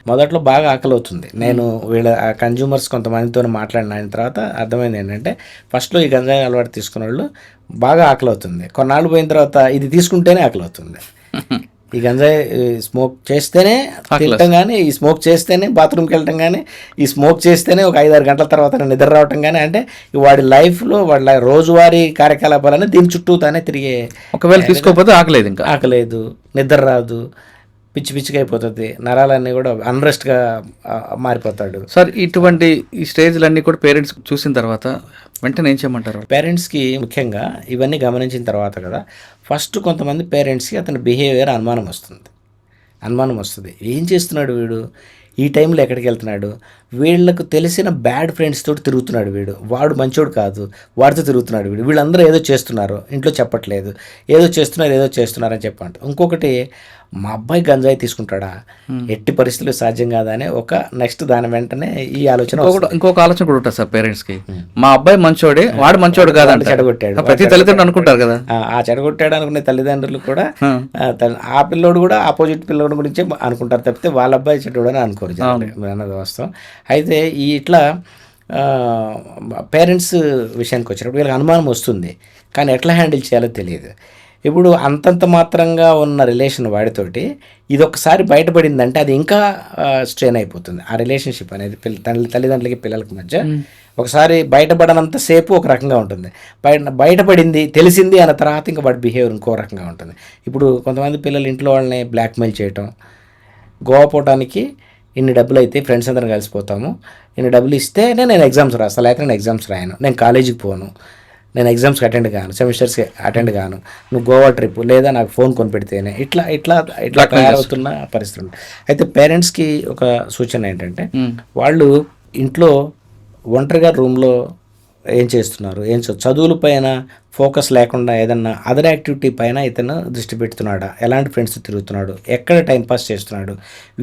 S3: మొదట్లో బాగా ఆకలి అవుతుంది. నేను వీళ్ళ కన్జ్యూమర్స్ కొంతమందితో మాట్లాడిన తర్వాత అర్థమైంది ఏంటంటే ఫస్ట్లో ఈ గంజాయి అలవాటు తీసుకున్న వాళ్ళు బాగా ఆకలి అవుతుంది, కొన్నాళ్ళు పోయిన తర్వాత ఇది తీసుకుంటేనే ఆకలి అవుతుంది. ఈ గంజాయి స్మోక్ చేస్తేనే తినటం కానీ, ఈ స్మోక్ చేస్తేనే బాత్రూమ్కి వెళ్ళటం కానీ, ఈ స్మోక్ చేస్తేనే ఒక 5-6 గంటల తర్వాత నిద్ర రావటం కానీ, అంటే వాడి లైఫ్లో వాడి రోజువారీ కార్యకలాపాలన్నీ దీని చుట్టూ తానే తిరిగే.
S2: ఒకవేళ తీసుకోకపోతే ఆకలేదు, ఇంకా
S3: ఆకలేదు, నిద్ర రాదు, పిచ్చి పిచ్చిగా అయిపోతుంది, నరాలన్నీ కూడా అన్రెస్ట్గా మారిపోతాడు.
S2: సార్, ఇటువంటి ఈ స్టేజ్లన్నీ కూడా పేరెంట్స్ చూసిన తర్వాత వెంటనే ఏం చేయమంటారు?
S3: పేరెంట్స్కి ముఖ్యంగా ఇవన్నీ గమనించిన తర్వాత కదా, ఫస్ట్ కొంతమంది పేరెంట్స్కి అతని బిహేవియర్ అనుమానం వస్తుంది. ఏం చేస్తున్నాడు వీడు, ఈ టైంలో ఎక్కడికి వెళ్తున్నాడు, వీళ్ళకు తెలిసిన బ్యాడ్ ఫ్రెండ్స్ తోటి తిరుగుతున్నాడు వీడు, వాడు మంచోడు కాదు, వాడితో తిరుగుతున్నాడు వీడు, వీళ్ళందరూ ఏదో చేస్తున్నారు, ఇంట్లో చెప్పట్లేదు, ఏదో చేస్తున్నారు అని చెప్పంట. ఇంకొకటి, మా అబ్బాయి గంజాయి తీసుకుంటాడా, ఎట్టి పరిస్థితులు సాధ్యం కాదని ఒక నెక్స్ట్ దాని వెంటనే ఈ ఆలోచన.
S2: ఇంకొక ఆలోచన కూడా ఉంటుంది సార్ పేరెంట్స్కి, మా అబ్బాయి మంచోడే, వాడు మంచోడు కాదు,
S3: చెడగొట్టాడు,
S2: ప్రతి తల్లిదండ్రులు అనుకుంటారు కదా.
S3: ఆ చెడగొట్టాడు అనుకునే తల్లిదండ్రులు కూడా ఆ పిల్లోడు కూడా ఆపోజిట్ పిల్లోడు గురించే అనుకుంటారు తప్పితే వాళ్ళ అబ్బాయి చెడ్డోడు అని అనుకోరు అన్నది వాస్తవం. అయితే ఈ ఇట్లా పేరెంట్స్ విషయానికి వచ్చినప్పుడు వీళ్ళకి అనుమానం వస్తుంది, కానీ ఎట్లా హ్యాండిల్ చేయాలో తెలియదు. ఇప్పుడు అంతంత మాత్రంగా ఉన్న రిలేషన్ వాడితోటి ఇది ఒకసారి బయటపడిందంటే అది ఇంకా స్ట్రెయిన్ అయిపోతుంది. ఆ రిలేషన్షిప్ అనేది తల్లిదండ్రులకి పిల్లలకి మధ్య ఒకసారి బయటపడనంతసేపు ఒక రకంగా ఉంటుంది, బయటపడింది తెలిసింది అన్న తర్వాత ఇంకా వాడి బిహేవియర్ ఇంకో రకంగా ఉంటుంది. ఇప్పుడు కొంతమంది పిల్లలు ఇంట్లో వాళ్ళని బ్లాక్మెయిల్ చేయటం, గోవా పోవటానికి ఇన్ని డబ్బులు అయితే ఫ్రెండ్స్ అందరం కలిసిపోతాము, ఇన్ని డబ్బులు ఇస్తేనే నేను ఎగ్జామ్స్ రాస్తాను, లేకపోతే నేను ఎగ్జామ్స్ రాయను, నేను కాలేజీకి పోను, నేను ఎగ్జామ్స్కి అటెండ్ కాను, సెమిస్టర్స్కి అటెండ్ కాను, నువ్వు గోవా ట్రిప్ లేదా నాకు ఫోన్ కొనిపెడితేనే ఇట్లా ఇట్లా ఇట్లా తయారవుతున్న పరిస్థితి ఉంది. అయితే పేరెంట్స్కి ఒక సూచన ఏంటంటే వాళ్ళు ఇంట్లో ఒంటరిగా రూమ్లో ఏం చేస్తున్నారు, చదువుల పైన ఫోకస్ లేకుండా ఏదన్నా అదర్ యాక్టివిటీ పైన ఇతను దృష్టి పెడుతున్నాడా, ఎలాంటి ఫ్రెండ్స్ తిరుగుతున్నాడు, ఎక్కడ టైంపాస్ చేస్తున్నాడు,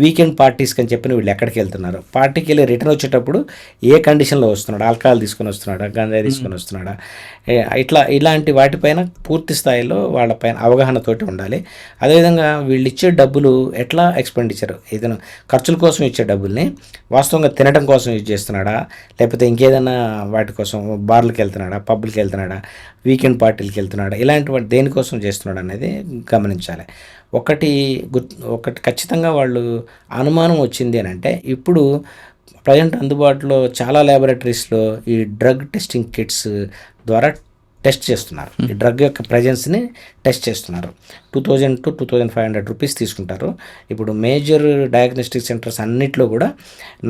S3: వీకెండ్ పార్టీస్కి అని చెప్పిన వీళ్ళు ఎక్కడికి వెళ్తున్నారు, పార్టీకి వెళ్ళి రిటర్న్ వచ్చేటప్పుడు ఏ కండిషన్లో వస్తున్నాడు, ఆల్కహాల్ తీసుకొని వస్తున్నాడా, గంజాయి తీసుకొని వస్తున్నాడా, ఇలాంటి వాటిపైన పూర్తి స్థాయిలో వాళ్ళపైన అవగాహనతోటి ఉండాలి. అదేవిధంగా వీళ్ళు ఇచ్చే డబ్బులు ఎట్లా ఎక్స్పెండిచర్, ఇతను ఖర్చుల కోసం ఇచ్చే డబ్బుల్ని వాస్తవంగా తినడం కోసం యూజ్ చేస్తున్నాడా, లేకపోతే ఇంకేదైనా వాటి కోసం బార్లకు వెళ్తున్నాడా, పబ్కి వెళ్తున్నాడా, వీకెండ్ పార్టీలకు వెళ్తున్నాడా, ఇలాంటి వాటి దేనికోసం చేస్తున్నాడు అనేది గమనించాలి. ఒకటి ఖచ్చితంగా వాళ్ళు అనుమానం వచ్చింది అని అంటే ఇప్పుడు ప్రజెంట్ అందుబాటులో చాలా ల్యాబొరేటరీస్లో ఈ డ్రగ్ టెస్టింగ్ కిట్స్ ద్వారా టెస్ట్ చేస్తున్నారు. ఈ డ్రగ్ యొక్క ప్రజెన్స్ని టెస్ట్ చేస్తున్నారు. 2000 to 2500 రూపీస్ తీసుకుంటారు. ఇప్పుడు మేజర్ డయాగ్నోస్టిక్ సెంటర్స్ అన్నిట్లో కూడా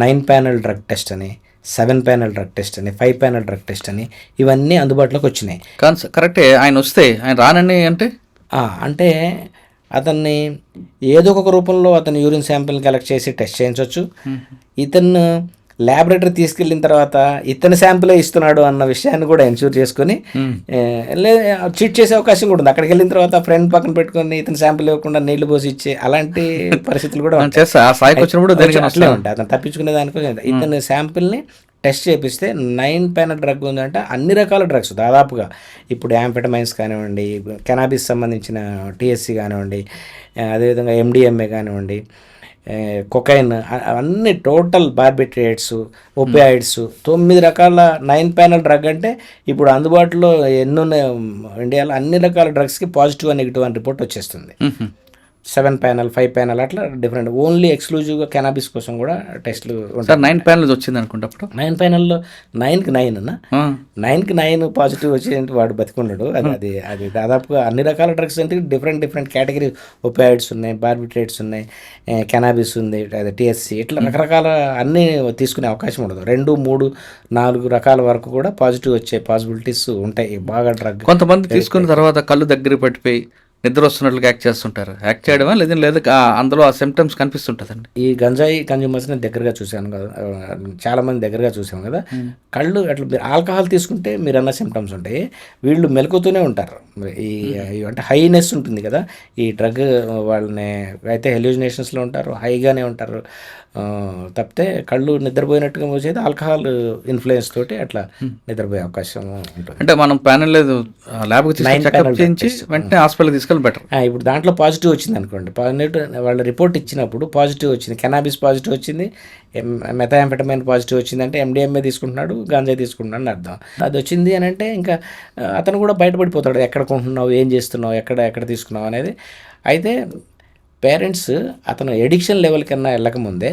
S3: 9 ప్యానెల్ డ్రగ్ టెస్ట్ అని, 7 ప్యానెల్ డ్రగ్ టెస్ట్ అని, 5 ప్యానెల్ డ్రగ్ టెస్ట్ అని ఇవన్నీ అందుబాటులోకి వచ్చినాయి.
S2: కరెక్టే. ఆయన వస్తే ఆయన రానని
S3: అంటే అతన్ని ఏదో ఒక రూపంలో అతను యూరిన్ శాంపిల్ కలెక్ట్ చేసి టెస్ట్ చేయించవచ్చు. ఇతను ల్యాబొరేటరీ తీసుకెళ్ళిన తర్వాత ఇతని శాంపులే ఇస్తున్నాడు అన్న విషయాన్ని కూడా ఎన్ష్యూర్ చేసుకొని చీట్ చేసే అవకాశం కూడా ఉంది. అక్కడికి వెళ్ళిన తర్వాత ఫ్రెండ్ పక్కన పెట్టుకొని ఇతని శాంపుల్ ఇవ్వకుండా నీళ్లు పోసి ఇచ్చే అలాంటి పరిస్థితులు కూడా అట్లే ఉంటాయి. అతను తప్పించుకునే దానికోసం ఇతని శాంపిల్ని టెస్ట్ చేపిస్తే 9 ప్యానెల్ డ్రగ్ ఉందంటే అన్ని రకాల డ్రగ్స్ దాదాపుగా ఇప్పుడు యాంఫెటమైన్స్ కానివ్వండి, కెనాబిస్ సంబంధించిన THC కానివ్వండి, అదేవిధంగా MDMA కానివ్వండి, కొకైన్, అన్ని టోటల్ బార్బిట్రేట్స్, ఒపియాయిడ్స్, 9 రకాల 9 ప్యానెల్ డ్రగ్ అంటే ఇప్పుడు అందుబాటులో ఎన్నున్నాయి ఇండియాలో అన్ని రకాల డ్రగ్స్కి పాజిటివ్ అని నెగిటివ్ అని రిపోర్ట్ వచ్చేస్తుంది. 7 ప్యానెల్ 5 ప్యానెల్ అట్లా డిఫరెంట్. ఓన్లీ ఎక్స్క్లూజివ్గా కెనాబిస్ కోసం కూడా టెస్ట్లు ఉంటాయి.
S2: 9 ప్యానెల్ వచ్చింది అనుకుంటప్పుడు
S3: 9 ప్యానెల్లో 9కి 9 అన్న 9కి 9 పాజిటివ్ వచ్చేది వాడు బతికున్నాడు. అది దాదాపుగా అన్ని రకాల డ్రగ్స్ అంటే డిఫరెంట్ కేటగిరీ ఒపియాయిడ్స్ ఉన్నాయి, బార్బిట్రేట్స్ ఉన్నాయి, కెనాబిస్ ఉంది, అదే THC, ఇట్లా రకరకాల అన్నీ తీసుకునే అవకాశం ఉండదు. 2, 3, 4 రకాల వరకు కూడా పాజిటివ్ వచ్చే పాసిబిలిటీస్ ఉంటాయి బాగా డ్రగ్.
S2: కొంతమంది తీసుకున్న తర్వాత కళ్ళు దగ్గర పట్టిపోయి నిద్ర వస్తున్నట్లుగా యాక్ట్ చేస్తుంటారు. యాక్ట్ చేయడమా లేదా అందులో ఆ సిమ్టమ్స్ కనిపిస్తుంటుందండి.
S3: ఈ గంజాయి కన్జ్యూమర్స్ని దగ్గరగా చూశాను కదా, చాలా మంది దగ్గరగా చూసాం కదా, కళ్ళు అట్లా మీరు ఆల్కహాల్ తీసుకుంటే మీరు అన్న సిమ్టమ్స్ ఉంటాయి, వీళ్ళు మెలకుతూనే ఉంటారు. అంటే హైనెస్ ఉంటుంది కదా ఈ డ్రగ్ వాళ్ళని, అయితే హెల్యూజినేషన్స్లో ఉంటారు, హైగానే ఉంటారు తప్పితే కళ్ళు నిద్రపోయినట్టుగా వచ్చేది ఆల్కహాల్ ఇన్ఫ్లుయెన్స్ తోటి అట్లా నిద్రపోయే అవకాశం ఉంటుంది.
S2: అంటే మనం ప్యానెల్ లేదు ల్యాబ్కి చేయించి వెంటనే హాస్పిటల్కి తీసుకెళ్ళి బెటర్.
S3: ఇప్పుడు దాంట్లో పాజిటివ్ వచ్చింది అనుకోండి, వాళ్ళ రిపోర్ట్ ఇచ్చినప్పుడు పాజిటివ్ వచ్చింది, కెనాబిస్ పాజిటివ్ వచ్చింది, మెథాంఫెటమైన్ పాజిటివ్ వచ్చిందంటే MDMA తీసుకుంటున్నాడు, గాంజాయి తీసుకుంటున్నాడు అని అర్థం. అది వచ్చింది అని అంటే ఇంకా అతను కూడా బయటపడిపోతాడు, ఎక్కడ కొంటున్నావు, ఏం చేస్తున్నావు, ఎక్కడ తీసుకున్నావు అనేది. అయితే పేరెంట్స్ అతను ఎడిక్షన్ లెవెల్ కన్నా వెళ్ళకముందే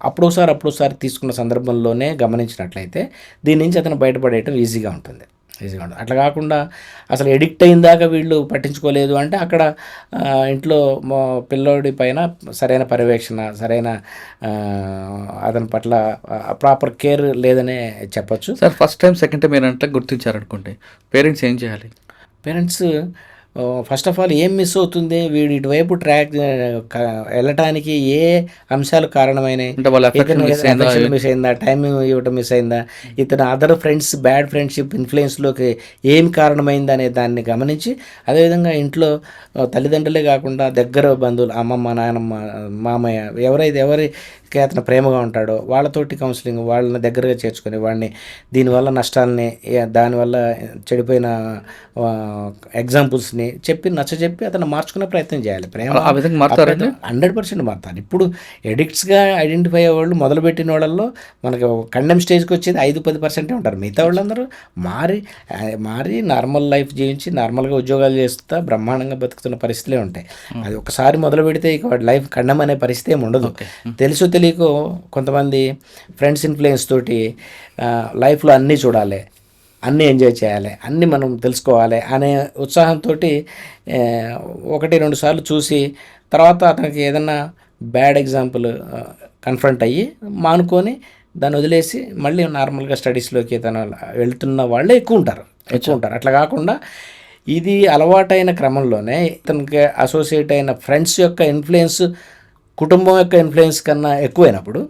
S3: అప్పుడోసారి తీసుకున్న సందర్భంలోనే గమనించినట్లయితే దీని నుంచి అతను బయటపడేయటం ఈజీగా ఉంటుంది. అట్లా కాకుండా అసలు ఎడిక్ట్ అయిన దాకా వీళ్ళు పట్టించుకోలేదు అంటే అక్కడ ఇంట్లో పిల్లోడి పైన సరైన పర్యవేక్షణ, సరైన అతని పట్ల ప్రాపర్ కేర్ లేదనే చెప్పచ్చు.
S2: Sir first time second time ఏంటంటే గుర్తించారనుకోండి, పేరెంట్స్ ఏం చేయాలి?
S3: పేరెంట్స్ ఫస్ట్ ఆఫ్ ఆల్ ఏం మిస్ అవుతుంది, వీడు ఇటువైపు ట్రాక్ వెళ్ళటానికి ఏ అంశాలు కారణమైనాయి, మిస్ అయిందా, టైం ఇవ్వటం మిస్ అయిందా, ఇతను అదర్ ఫ్రెండ్స్ బ్యాడ్ ఫ్రెండ్షిప్ ఇన్ఫ్లుయెన్స్లోకి ఏం కారణమైంది అనే దాన్ని గమనించి, అదేవిధంగా ఇంట్లో తల్లిదండ్రులే కాకుండా దగ్గర బంధువులు, అమ్మమ్మ, నాయనమ్మ, మామయ్య, ఎవరికి అతను ప్రేమగా ఉంటాడో వాళ్ళతోటి కౌన్సిలింగ్, వాళ్ళని దగ్గరగా చేర్చుకొని వాడిని దీనివల్ల నష్టాలని, దానివల్ల చెడిపోయిన ఎగ్జాంపుల్స్ని నచ్చజెప్పి అతను మార్చుకునే ప్రయత్నం చేయాలి. ప్రేమ 100% మారుతారు. ఇప్పుడు ఎడిక్ట్స్గా ఐడెంటిఫై అయ్యే వాళ్ళు మొదలుపెట్టిన వాళ్ళల్లో మనకు కండెమ్ స్టేజ్కి వచ్చేది 5-10% ఉంటారు. మిగతా వాళ్ళందరూ మారి నార్మల్ లైఫ్ జీవించి నార్మల్గా ఉద్యోగాలు చేస్తూ బ్రహ్మాండంగా బతుకుతున్న పరిస్థితులే ఉంటాయి. అది ఒకసారి మొదలు పెడితే ఇక వాడి లైఫ్ కండెమ్ అనే పరిస్థితి ఏమి ఉండదు. తెలుసో తెలియకో కొంతమంది ఫ్రెండ్స్ ఇన్ఫ్లుయెన్స్ తోటి లైఫ్లో అన్నీ చూడాలి, అన్నీ ఎంజాయ్ చేయాలి, అన్నీ మనం తెలుసుకోవాలి అనే ఉత్సాహంతో 1-2 సార్లు చూసి తర్వాత అతనికి ఏదన్నా బ్యాడ్ ఎగ్జాంపుల్ కన్ఫ్రంట్ అయ్యి మానుకొని దాన్ని వదిలేసి మళ్ళీ నార్మల్గా స్టడీస్లోకి తను వెళ్తున్న వాళ్ళే ఎక్కువ ఉంటారు. అట్లా కాకుండా ఇది అలవాటైన క్రమంలోనే ఇతనికి అసోసియేట్ అయిన ఫ్రెండ్స్ యొక్క ఇన్ఫ్లుయెన్స్, కుటుంబం యొక్క ఇన్ఫ్లుయెన్స్ కన్నా ఎక్కువైనప్పుడు,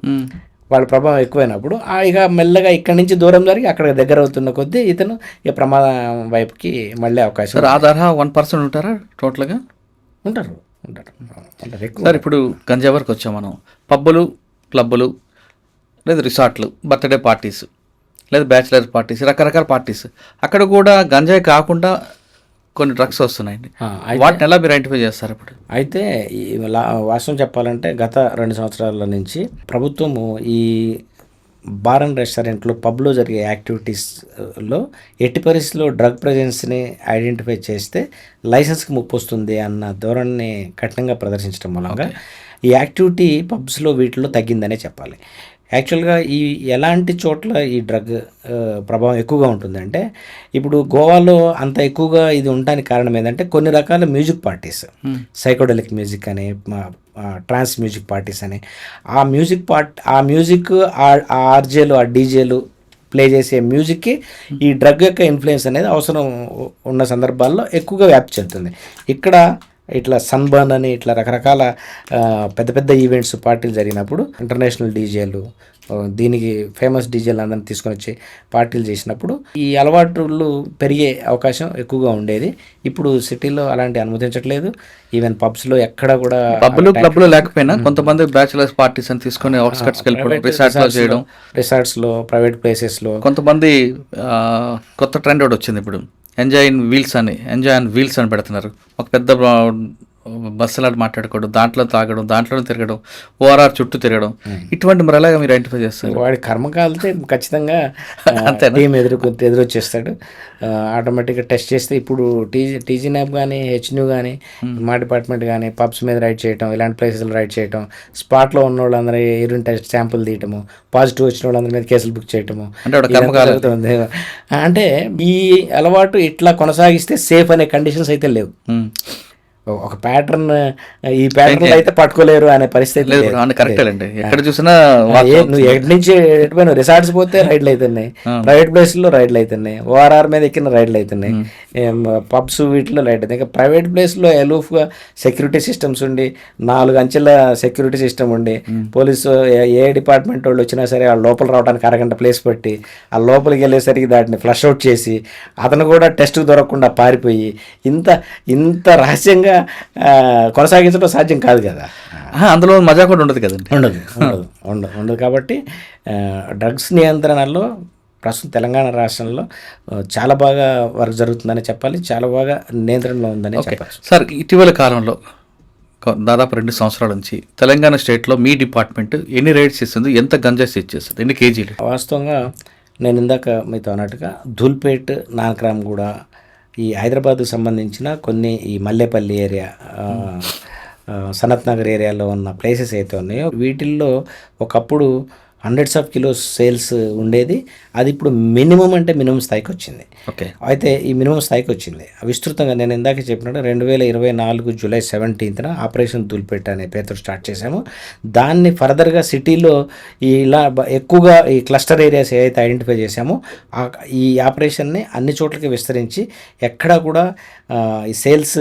S3: వాళ్ళ ప్రభావం ఎక్కువైనప్పుడు ఇక మెల్లగా ఇక్కడి నుంచి దూరం జరిగి అక్కడ దగ్గర అవుతున్న కొద్దీ ఇతను ఇక ప్రమాదం వైపుకి మళ్ళీ అవకాశం.
S2: సార్ ఆధార 1% ఉంటారా టోటల్గా?
S3: ఉంటారు ఎక్కువ.
S2: సార్ ఇప్పుడు గంజా వరకు వచ్చాం మనం. పబ్బులు, క్లబ్బులు, లేదా రిసార్ట్లు, బర్త్డే పార్టీస్, లేదా బ్యాచిలర్ పార్టీస్, రకరకాల పార్టీస్, అక్కడ కూడా గంజాయి కాకుండా కొన్ని డ్రగ్స్ వస్తున్నాయండి. వాటిని ఎలా మీరు ఐడెంటిఫై చేస్తారు ఇప్పుడు?
S3: అయితే వాస్తవం చెప్పాలంటే గత 2 సంవత్సరాల నుంచి ప్రభుత్వము ఈ బార్ అండ్ రెస్టారెంట్లో, పబ్లో జరిగే యాక్టివిటీస్లో ఎట్టి పరిస్థితుల్లో డ్రగ్ ప్రెజెన్స్ని ఐడెంటిఫై చేస్తే లైసెన్స్కి ముప్పు వస్తుంది అన్న ధోరణిని కఠినంగా ప్రదర్శించడం మూలంగా ఈ యాక్టివిటీ పబ్స్లో వీటిలో తగ్గిందనే చెప్పాలి. యాక్చువల్గా ఎలాంటి చోట్ల ఈ డ్రగ్ ప్రభావం ఎక్కువగా ఉంటుందంటే, ఇప్పుడు గోవాలో అంత ఎక్కువగా ఇది ఉండడానికి కారణం ఏంటంటే కొన్ని రకాల మ్యూజిక్ పార్టీస్, సైకోడెలిక్ మ్యూజిక్ అని, ట్రాన్స్ మ్యూజిక్ పార్టీస్ అని, ఆ మ్యూజిక్ ఆ ఆర్జేలు, ఆ డీజేలు ప్లే చేసే మ్యూజిక్కి ఈ డ్రగ్ యొక్క ఇన్ఫ్లుయెన్స్ అనేది అవసరం ఉన్న సందర్భాల్లో ఎక్కువగా వ్యాప్తి చెందుతుంది. ఇక్కడ ఇట్లా సన్బర్న్ అని ఇట్లా రకరకాల పెద్ద పెద్ద ఈవెంట్స్, పార్టీలు జరిగినప్పుడు ఇంటర్నేషనల్ డీజేలు, దీనికి ఫేమస్ డీజేలు అందరిని తీసుకొని వచ్చి పార్టీలు చేసినప్పుడు ఈ అలవాట్లు పెరిగే అవకాశం ఎక్కువగా ఉండేది. ఇప్పుడు సిటీలో అలాంటి అనుమతించట్లేదు. ఈవెన్ పబ్స్లో ఎక్కడ కూడా
S2: పబ్లు, క్లబ్లు లేకపోయినా కొంతమంది బ్యాచులర్స్ పార్టీస్ అని తీసుకొని అవుట్స్కట్స్కి వెళ్ళిపోవడం,
S3: రిసార్ట్స్లో, ప్రైవేట్ ప్లేసెస్లో.
S2: కొంతమంది కొత్త ట్రెండ్ ఒకటి వచ్చింది ఇప్పుడు, ఎంజాయ్ ఆన్ వీల్స్ అని పెడుతున్నారు. ఒక పెద్ద బస్సులాంటి మాట్లాడుకోవడం, దాంట్లో తాగడం, దాంట్లోనే తిరగడం, ఓఆర్ఆర్ చుట్టూ తిరగడం, ఇటువంటి మరి ఎలాగా మీరు ఐడెంటిఫై చేస్తారు?
S3: వాడి కర్మకాలితే ఖచ్చితంగా టీం ఎదురొచ్చేస్తాడు. ఆటోమేటిక్గా టెస్ట్ చేస్తే ఇప్పుడు టీజీ న్యాప్ కానీ, హెచ్న్యూ కానీ, మా డిపార్ట్మెంట్ కానీ పబ్స్ మీద రైడ్ చేయటం, ఇలాంటి ప్లేసెస్లో రైడ్ చేయటం, స్పాట్లో ఉన్న వాళ్ళందరూ యూరిన్ టెస్ట్ శాంపుల్ తీయటము, పాజిటివ్ వచ్చిన వాళ్ళందరి మీద కేసులు బుక్ చేయటము జరుగుతుంది. అంటే ఈ అలవాటు ఇట్లా కొనసాగిస్తే సేఫ్ అనే కండిషన్స్ అయితే లేవు. ఒక ప్యాటర్న్, ఈ ప్యాటర్న్ అయితే పట్టుకోలేరు అనే పరిస్థితి
S2: ఎక్కడ చూసినా.
S3: నువ్వు ఎక్కడి నుంచి ఎటుపోయినా రిసార్ట్స్ పోతే రైడ్లు అవుతున్నాయి, ప్రైవేట్ ప్లేస్లో రైడ్లు అవుతున్నాయి, ఓఆర్ఆర్ మీద ఎక్కిన రైడ్లు అవుతున్నాయి, పబ్స్ వీటిలో రైడ్ అవుతాయి. ఇంకా ప్రైవేట్ ప్లేస్లో ఎలూఫ్గా సెక్యూరిటీ సిస్టమ్స్ ఉండి, 4 అంచెల సెక్యూరిటీ సిస్టమ్ ఉండి, పోలీసు ఏ డిపార్ట్మెంట్ వాళ్ళు వచ్చినా సరే ఆ లోపల రావడానికి అరగంట ప్లేస్ పట్టి, ఆ లోపలికి వెళ్ళేసరికి దాటిని ఫ్లష్ అవుట్ చేసి, అతను కూడా టెస్ట్ దొరకకుండా పారిపోయి, ఇంత రహస్యంగా కొనసాగించడం సాధ్యం కాదు కదా.
S2: అందులో మజా కూడా ఉండదు కదండి.
S3: ఉండదు కాబట్టి డ్రగ్స్ నియంత్రణలో ప్రస్తుతం తెలంగాణ రాష్ట్రంలో చాలా బాగా వర్క్ జరుగుతుందని చెప్పాలి, చాలా బాగా నియంత్రణలో ఉందని చెప్పాలి.
S2: సార్, ఇటీవల కాలంలో దాదాపు 2 సంవత్సరాల నుంచి తెలంగాణ స్టేట్లో మీ డిపార్ట్మెంట్ ఎన్ని రైడ్స్ ఇస్తుంది, ఎంత గంజా సీజ్ చేస్తుంది, ఎన్ని కేజీలు?
S3: వాస్తవంగా నేను ఇందాక మీతో అన్నట్టుగా ధూల్పేట్, నానక్రామ్గూడ, ఈ హైదరాబాద్కు సంబంధించిన కొన్ని, ఈ మల్లేపల్లి ఏరియా, సనత్ నగర్ ఏరియాలో ఉన్న ప్లేసెస్ అయితే ఉన్నాయో వీటిల్లో ఒకప్పుడు హండ్రెడ్స్ ఆఫ్ కిలోస్ సేల్స్ ఉండేది. అది ఇప్పుడు మినిమం స్థాయికి వచ్చింది. అయితే ఈ మినిమం స్థాయికి వచ్చింది విస్తృతంగా నేను ఇందాక చెప్పినట్టు 2024 జూలై 17న ఆపరేషన్ ధూల్పేట అనే పేరుతో స్టార్ట్ చేశాము. దాన్ని ఫర్దర్గా సిటీలో ఇలా ఎక్కువగా ఈ క్లస్టర్ ఏరియాస్ ఏవైతే ఐడెంటిఫై చేశామో ఈ ఆపరేషన్ని అన్ని చోట్లకి విస్తరించి ఎక్కడా కూడా ఈ సేల్స్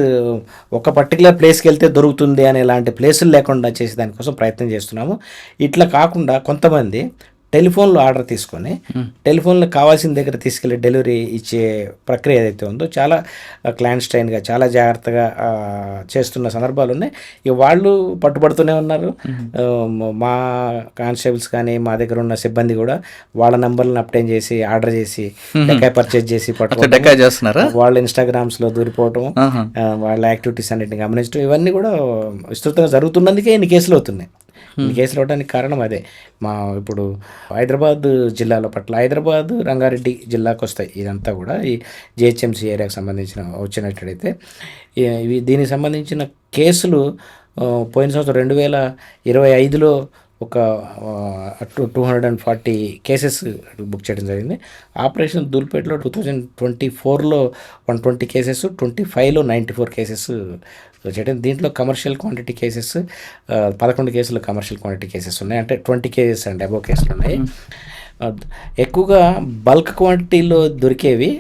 S3: ఒక పర్టికులర్ ప్లేస్కి వెళ్తే దొరుకుతుంది అనే ఇలాంటి ప్లేసులు లేకుండా చేసే దానికోసం ప్రయత్నం చేస్తున్నాము. ఇట్లా కాకుండా కొంతమంది టెలిఫోన్లో ఆర్డర్ తీసుకొని టెలిఫోన్లో కావాల్సిన దగ్గర తీసుకెళ్ళి డెలివరీ ఇచ్చే ప్రక్రియ ఏదైతే ఉందో చాలా క్లాండ్స్టైన్గా, చాలా జాగ్రత్తగా చేస్తున్న సందర్భాలు ఉన్నాయి. ఇక వాళ్ళు పట్టుబడుతూనే ఉన్నారు. మా కానిస్టేబుల్స్ కానీ మా దగ్గర ఉన్న సిబ్బంది కూడా వాళ్ళ నెంబర్లను అప్టైన్ చేసి ఆర్డర్ చేసి డెకాయ్ పర్చేజ్ చేసి పట్టుకోవడం, వాళ్ళ ఇన్స్టాగ్రామ్స్లో దూరిపోవటం, వాళ్ళ యాక్టివిటీస్ అన్నింటిని గమనించడం, ఇవన్నీ కూడా విస్తృతంగా జరుగుతున్నందుకే ఇన్ని కేసులు అవుతున్నాయి. ఈ కేసులు అవడానికి కారణం అదే. మా ఇప్పుడు హైదరాబాద్ జిల్లాలో పట్ల హైదరాబాద్, రంగారెడ్డి జిల్లాకు వస్తాయి ఇదంతా కూడా. ఈ జిహెచ్ఎంసీ ఏరియాకి సంబంధించిన వచ్చినట్టయితే దీనికి సంబంధించిన కేసులు పోయిన సంవత్సరం 2025లో ఒక 240 కేసెస్ బుక్ చేయడం జరిగింది. ఆపరేషన్ ధూల్పేటలో 2024లో 120 కేసెస్, 25లో 94 కేసెస్ చేయడం. దీంట్లో కమర్షియల్ క్వాంటిటీ కేసెస్ 11 కేసులు కమర్షియల్ క్వాంటిటీ కేసెస్ ఉన్నాయి, అంటే 20 కేసెస్ అండ్ అబోవ్ కేసులు ఉన్నాయి. ఎక్కువగా బల్క్ క్వాంటిటీలో దొరికేవి,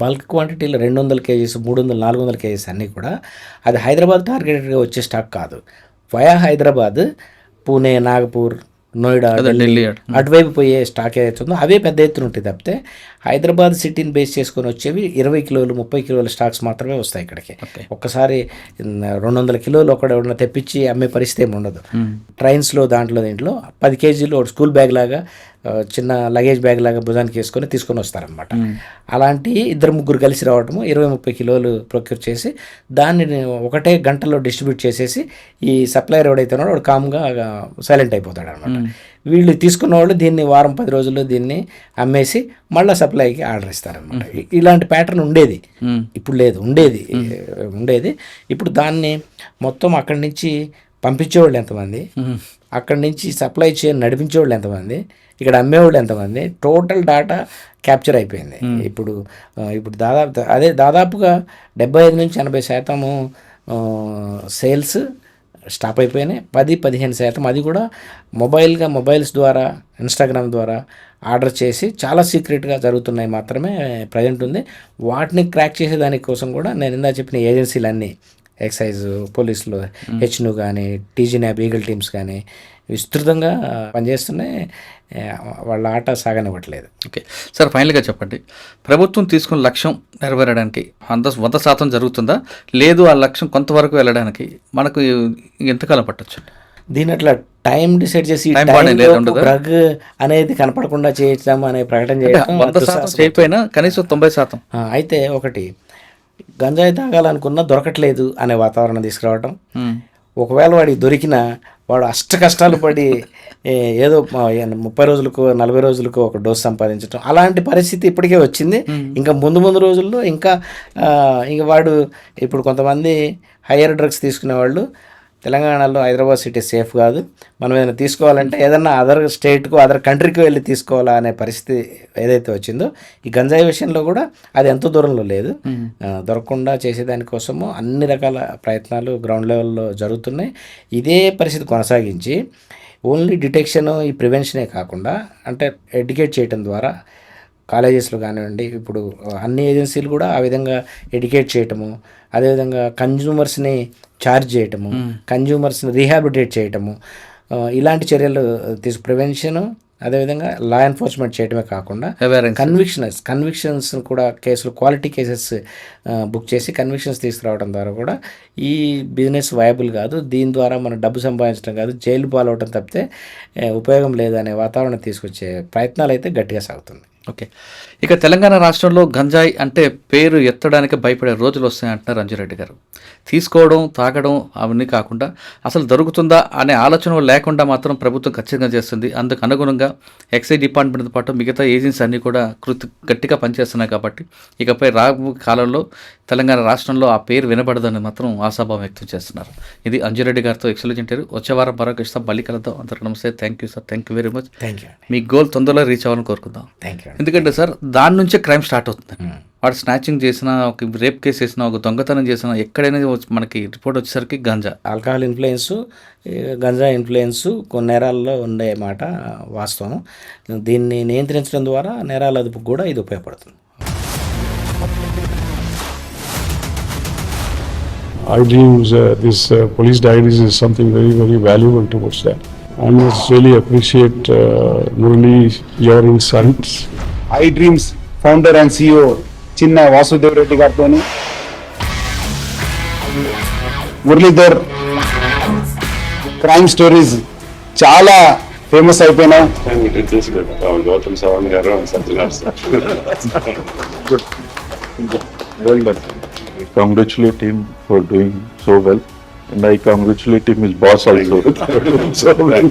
S3: బల్క్ క్వాంటిటీలో 200 కేజీస్ 300 400 కేజీస్ అన్నీ కూడా అది హైదరాబాద్ టార్గెటెడ్గా వచ్చే స్టాక్ కాదు. వయా హైదరాబాద్, పూణే, నాగపూర్, నోయిడా, ఢిల్లీ అటువైపు పోయే స్టాక్ ఏదైతుందో అవే పెద్ద ఎత్తున ఉంటుంది తప్పితే హైదరాబాద్ సిటీని బేస్ చేసుకొని వచ్చేవి 20 కిలోలు 30 కిలోల స్టాక్స్ మాత్రమే వస్తాయి ఇక్కడికి. ఒక్కసారి 200 కిలోలు ఒకటి తెప్పించి అమ్మే పరిస్థితి ఏమి ఉండదు. ట్రైన్స్లో దీంట్లో 10 కేజీలు ఒక స్కూల్ బ్యాగ్ లాగా చిన్న లగేజ్ బ్యాగ్ లాగా భుజానికి వేసుకొని తీసుకొని వస్తారనమాట. అలాంటి 2-3 కలిసి రావటము 20-30 కిలోలు ప్రొక్యూర్ చేసి దాన్ని ఒకటే గంటలో డిస్ట్రిబ్యూట్ చేసేసి ఈ సప్లయర్ ఎవడైతే ఉన్నాడో వాడు కామ్గా సైలెంట్ అయిపోతాడు అనమాట. వీళ్ళు తీసుకున్న వాళ్ళు దీన్ని వారం 10 రోజుల్లో దీన్ని అమ్మేసి మళ్ళీ సప్లైకి ఆర్డర్ ఇస్తారనమాట. ఇలాంటి ప్యాటర్న్ ఉండేది, ఇప్పుడు లేదు. ఉండేది ఇప్పుడు దాన్ని మొత్తం అక్కడి నుంచి పంపించేవాళ్ళు ఎంతమంది, అక్కడి నుంచి సప్లై చైన్ నడిపించేవాళ్ళు ఎంతమంది, ఇక్కడ అమ్మేవాళ్ళు ఎంతమంది, టోటల్ డాటా క్యాప్చర్ అయిపోయింది. ఇప్పుడు దాదాపుగా 75-80% సేల్స్ స్టాప్ అయిపోయినాయి. 10-15% అది కూడా మొబైల్స్ ద్వారా, ఇన్స్టాగ్రామ్ ద్వారా ఆర్డర్ చేసి చాలా సీక్రెట్గా జరుగుతున్నాయి మాత్రమే ప్రజెంట్ ఉంది. వాటిని క్రాక్ చేసే దానికోసం కూడా నేను ఇందా చెప్పిన ఏజెన్సీలన్నీ, ఎక్సైజ్, పోలీసులు, హెచ్ను కానీ, టీజీ న్యాబ్, ఈగల్ టీమ్స్ కానీ విస్తృతంగా పనిచేస్తున్నాయి. వాళ్ళ ఆట సాగనివ్వట్లేదు.
S2: ఓకే సార్, ఫైనల్గా చెప్పండి, ప్రభుత్వం తీసుకున్న లక్ష్యం నెరవేరడానికి 100% జరుగుతుందా, లేదు ఆ లక్ష్యం కొంతవరకు వెళ్ళడానికి మనకు ఎంతకాలం పట్టొచ్చు?
S3: దీని అట్లా టైం డిసైడ్ చేసి డ్రగ్ అనేది కనపడకుండా చేయడం అనే ప్రకటన చేయడం
S2: 100% చేయకపోయినా కనీసం 90%.
S3: అయితే ఒకటి గంజాయి తాగాలనుకున్నా దొరకట్లేదు అనే వాతావరణం తీసుకురావడం, ఒకవేళ వాడికి దొరికినా వాడు అష్ట కష్టాలు పడి ఏదో 30 రోజులకు 40 రోజులకు ఒక డోస్ సంపాదించడం, అలాంటి పరిస్థితి ఇప్పటికే వచ్చింది. ఇంకా ముందు రోజుల్లో ఇంకా వాడు ఇప్పుడు కొంతమంది హయ్యర్ డ్రగ్స్ తీసుకునే వాళ్ళు తెలంగాణలో హైదరాబాద్ సిటీ సేఫ్ కాదు, మనం ఏదైనా తీసుకోవాలంటే ఏదన్నా అదర్ స్టేట్కు అదర్ కంట్రీకి వెళ్ళి తీసుకోవాలా అనే పరిస్థితి ఏదైతే వచ్చిందో, ఈ గంజాయి విషయంలో కూడా అది ఎంతో దూరంలో లేదు. దొరకకుండా చేసేదానికోసము అన్ని రకాల ప్రయత్నాలు గ్రౌండ్ లెవెల్లో జరుగుతున్నాయి. ఇదే పరిస్థితి కొనసాగించి ఓన్లీ డిటెక్షన్, ఈ ప్రివెన్షనే కాకుండా అంటే ఎడ్యుకేట్ చేయడం ద్వారా కాలేజెస్లో కానివ్వండి, ఇప్పుడు అన్ని ఏజెన్సీలు కూడా ఆ విధంగా ఎడ్యుకేట్ చేయటము, అదేవిధంగా కన్జ్యూమర్స్ని ఛార్జ్ చేయటము, కన్జ్యూమర్స్ని రీహాబిలిటేట్ చేయటము, ఇలాంటి చర్యలు ప్రివెన్షను, అదేవిధంగా లా ఎన్ఫోర్స్మెంట్ చేయడమే కాకుండా కన్విక్షన్స్ కూడా కేసులు, క్వాలిటీ కేసెస్ బుక్ చేసి కన్విక్షన్స్ తీసుకురావడం ద్వారా కూడా ఈ బిజినెస్ వయబుల్ కాదు, దీని ద్వారా మనం డబ్బు సంపాదించడం కాదు, జైలు పాలవటం తప్పితే ఉపయోగం లేదనే వాతావరణం తీసుకొచ్చే ప్రయత్నాలు అయితే గట్టిగా సాగుతుంది.
S2: ఓకే, ఇక తెలంగాణ రాష్ట్రంలో గంజాయి అంటే పేరు ఎత్తడానికి భయపడే రోజులు వస్తాయంటున్నారు అంజిరెడ్డి గారు. తీసుకోవడం, తాగడం అవన్నీ కాకుండా అసలు దొరుకుతుందా అనే ఆలోచన లేకుండా మాత్రం ప్రభుత్వం ఖచ్చితంగా చేస్తుంది. అందుకు అనుగుణంగా ఎక్సైజ్ డిపార్ట్మెంట్తో పాటు మిగతా ఏజెన్సీ అన్నీ కూడా గట్టిగా పనిచేస్తున్నాయి. కాబట్టి ఇకపై రాబో కాలంలో తెలంగాణ రాష్ట్రంలో ఆ పేరు వినబడదని మాత్రం ఆశాభావం వ్యక్తం చేస్తున్నారు. ఇది అంజిరెడ్డి గారితో ఎక్సలెంట్ ఇంటర్వ్యూ. వచ్చే వారం మరొక ఇస్తాం, మళ్ళీ కలుద్దాం. అందరికీ నమస్తే. Thank you sir, thank you very much. Me goal తొందరలో రీచ్ అవ్వాలని కోరుకుందాం. ఎందుకంటే సార్ దాని నుంచే క్రైమ్ స్టార్ట్ అవుతుంది. వాడు స్నాచింగ్ చేసినా, ఒక రేప్ కేసు చేసినా, ఒక దొంగతనం చేసినా, ఎక్కడైనా మనకి రిపోర్ట్ వచ్చేసరికి ganja,
S3: alcohol influence, ganja influence కొన్ని నేరాల్లో ఉండే మాట వాస్తవం. దీన్ని నియంత్రించడం ద్వారా నేరాల అదుపుకు కూడా ఇది ఉపయోగపడుతుంది.
S4: I dreams, this police diaries is something very, very valuable towards that. I must really appreciate Murali, your insights.
S5: I dreams founder and CEO చిన్న వాసుదేవ్ రెడ్డి గారితో మురళీధర్ క్రైమ్ స్టోరీస్ చాలా ఫేమస్ అయిపోయినాయి.
S4: Gautam Savan garu and Sajjan sir. Good. Well done. I congratulate him for doing so well, and I congratulate him his boss also. So well.